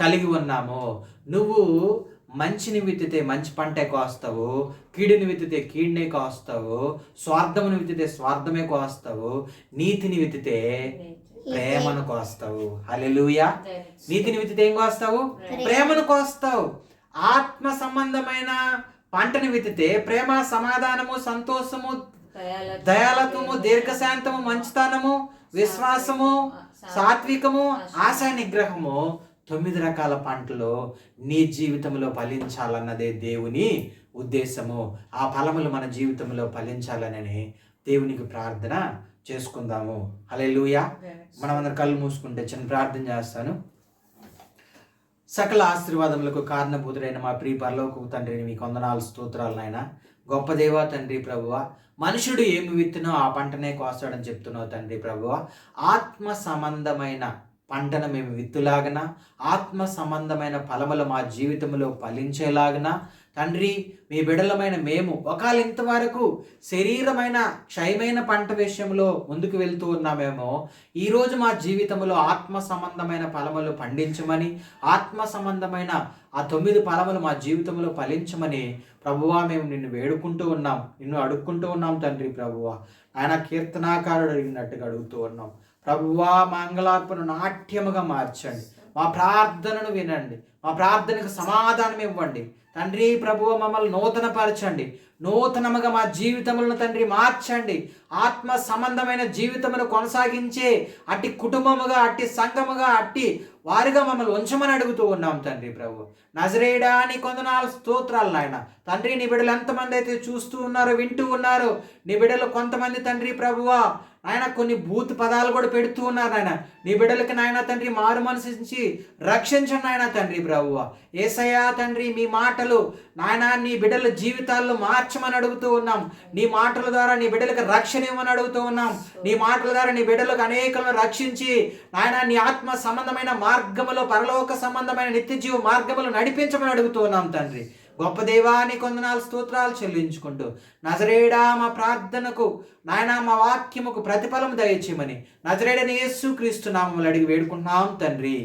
కలిగి ఉన్నాము. నువ్వు మంచిని విత్తితే మంచి పంటే కోస్తావు, కీడుని విత్తితే కీడునే కోస్తావు, స్వార్థమును విత్తితే స్వార్థమే కోస్తావు, నీతిని విత్తితే ప్రేమను కోస్తావు. హల్లెలూయా. నీతిని విత్తితే ఏం కోస్తావు? ప్రేమను కోస్తావు. ఆత్మ సంబంధమైన పంటని విత్తితే ప్రేమ, సమాధానము, సంతోషము, దయాళత్వము, దీర్ఘశాంతము, మంచితనము, విశ్వాసము, సాత్వికము, ఆశా నిగ్రహము, 9 రకాల పంటలు నీ జీవితంలో ఫలించాలన్నదే దేవుని ఉద్దేశము. ఆ ఫలములు మన జీవితంలో ఫలించాలనని దేవునికి ప్రార్థన చేసుకుందాము. హల్లెలూయా. మనం అందరం కళ్ళు మూసుకుంటే చిన్న ప్రార్థన చేస్తాను. సకల ఆశీర్వాదములకు కారణభూతుడైన మా ప్రియ పరలోకపు తండ్రిని మీకు వందనాలు, స్తోత్రాలు నాయన. గొప్ప దేవా తండ్రి ప్రభువ, మనుషుడు ఏమి విత్తునో ఆ పంటనే కోస్తాడని చెప్తున్నావు తండ్రి ప్రభువ. ఆత్మ సంబంధమైన పంటను మేము విత్తులాగన, ఆత్మ సంబంధమైన ఫలములు మా జీవితంలో ఫలించేలాగన తండ్రి, మీ బిడ్డలమైన మేము ఒకవేళ ఇంతవరకు శరీరమైన క్షయమైన పంట విషయంలో ముందుకు వెళ్తూ ఉన్నామేమో, ఈరోజు మా జీవితంలో ఆత్మ సంబంధమైన ఫలములు పండించమని, ఆత్మ సంబంధమైన ఆ 9 ఫలములు మా జీవితంలో ఫలించమని ప్రభువా మేము నిన్ను వేడుకుంటూ ఉన్నాం, నిన్ను అడుక్కుంటూ ఉన్నాం తండ్రి ప్రభువా. ఆయన కీర్తనాకారుడు అడిగినట్టుగా అడుగుతూ ఉన్నాం ప్రభువా. మా అంగలార్పణ నాట్యముగా మార్చండి, మా ప్రార్థనను వినండి, మా ప్రార్థనకు సమాధానం ఇవ్వండి తండ్రి ప్రభువ. మమ్మల్ని నూతనపరచండి, నూతనముగా మా జీవితములను తండ్రి మార్చండి. ఆత్మ సంబంధమైన జీవితమును కొనసాగించే అట్టి కుటుంబముగా, అట్టి సంఘముగా, అట్టి వారిగా మమ్మల్ని ఉంచమని అడుగుతూ ఉన్నాం తండ్రి ప్రభు. నజరేయుడా నీ కొందనాలు స్తోత్రాలు నాయన. తండ్రి నీ బిడ్డలు ఎంతమంది అయితే చూస్తూ ఉన్నారో, వింటూ ఉన్నారో, నీ బిడ్డలు కొంతమంది తండ్రి ప్రభువా నాయన కొన్ని భూత పదాలు కూడా పెడుతూ ఉన్నారు నాయన. నీ బిడ్డలకి నాయన తండ్రి మారు మనసించి రక్షించండి నాయన తండ్రి ప్రభువ. యేసయ్యా తండ్రి, మీ మాటలు నాయన నీ బిడ్డల జీవితాల్లో మార్చమని అడుగుతూ ఉన్నాం. నీ మాటల ద్వారా నీ బిడ్డలకు రక్షణ ఇవ్వమని అడుగుతూ ఉన్నాం. నీ మాటల ద్వారా నీ బిడ్డలకు అనేకలను రక్షించి నాయన నీ ఆత్మ సంబంధమైన మార్గములో, పరలోక సంబంధమైన నిత్య జీవ మార్గములు నడిపించమని అడుగుతూ ఉన్నాం తండ్రి. గొప్ప దేవాని కొందనాలు స్తోత్రాలు చెల్లించుకుంటూ నజరేయుడా మా ప్రార్థనకు నాయన మా వాక్యముకు ప్రతిఫలం దయచేయమని నజరేయుడైన యేసుక్రీస్తు నామములో అడిగి వేడుకుంటున్నాం తండ్రి.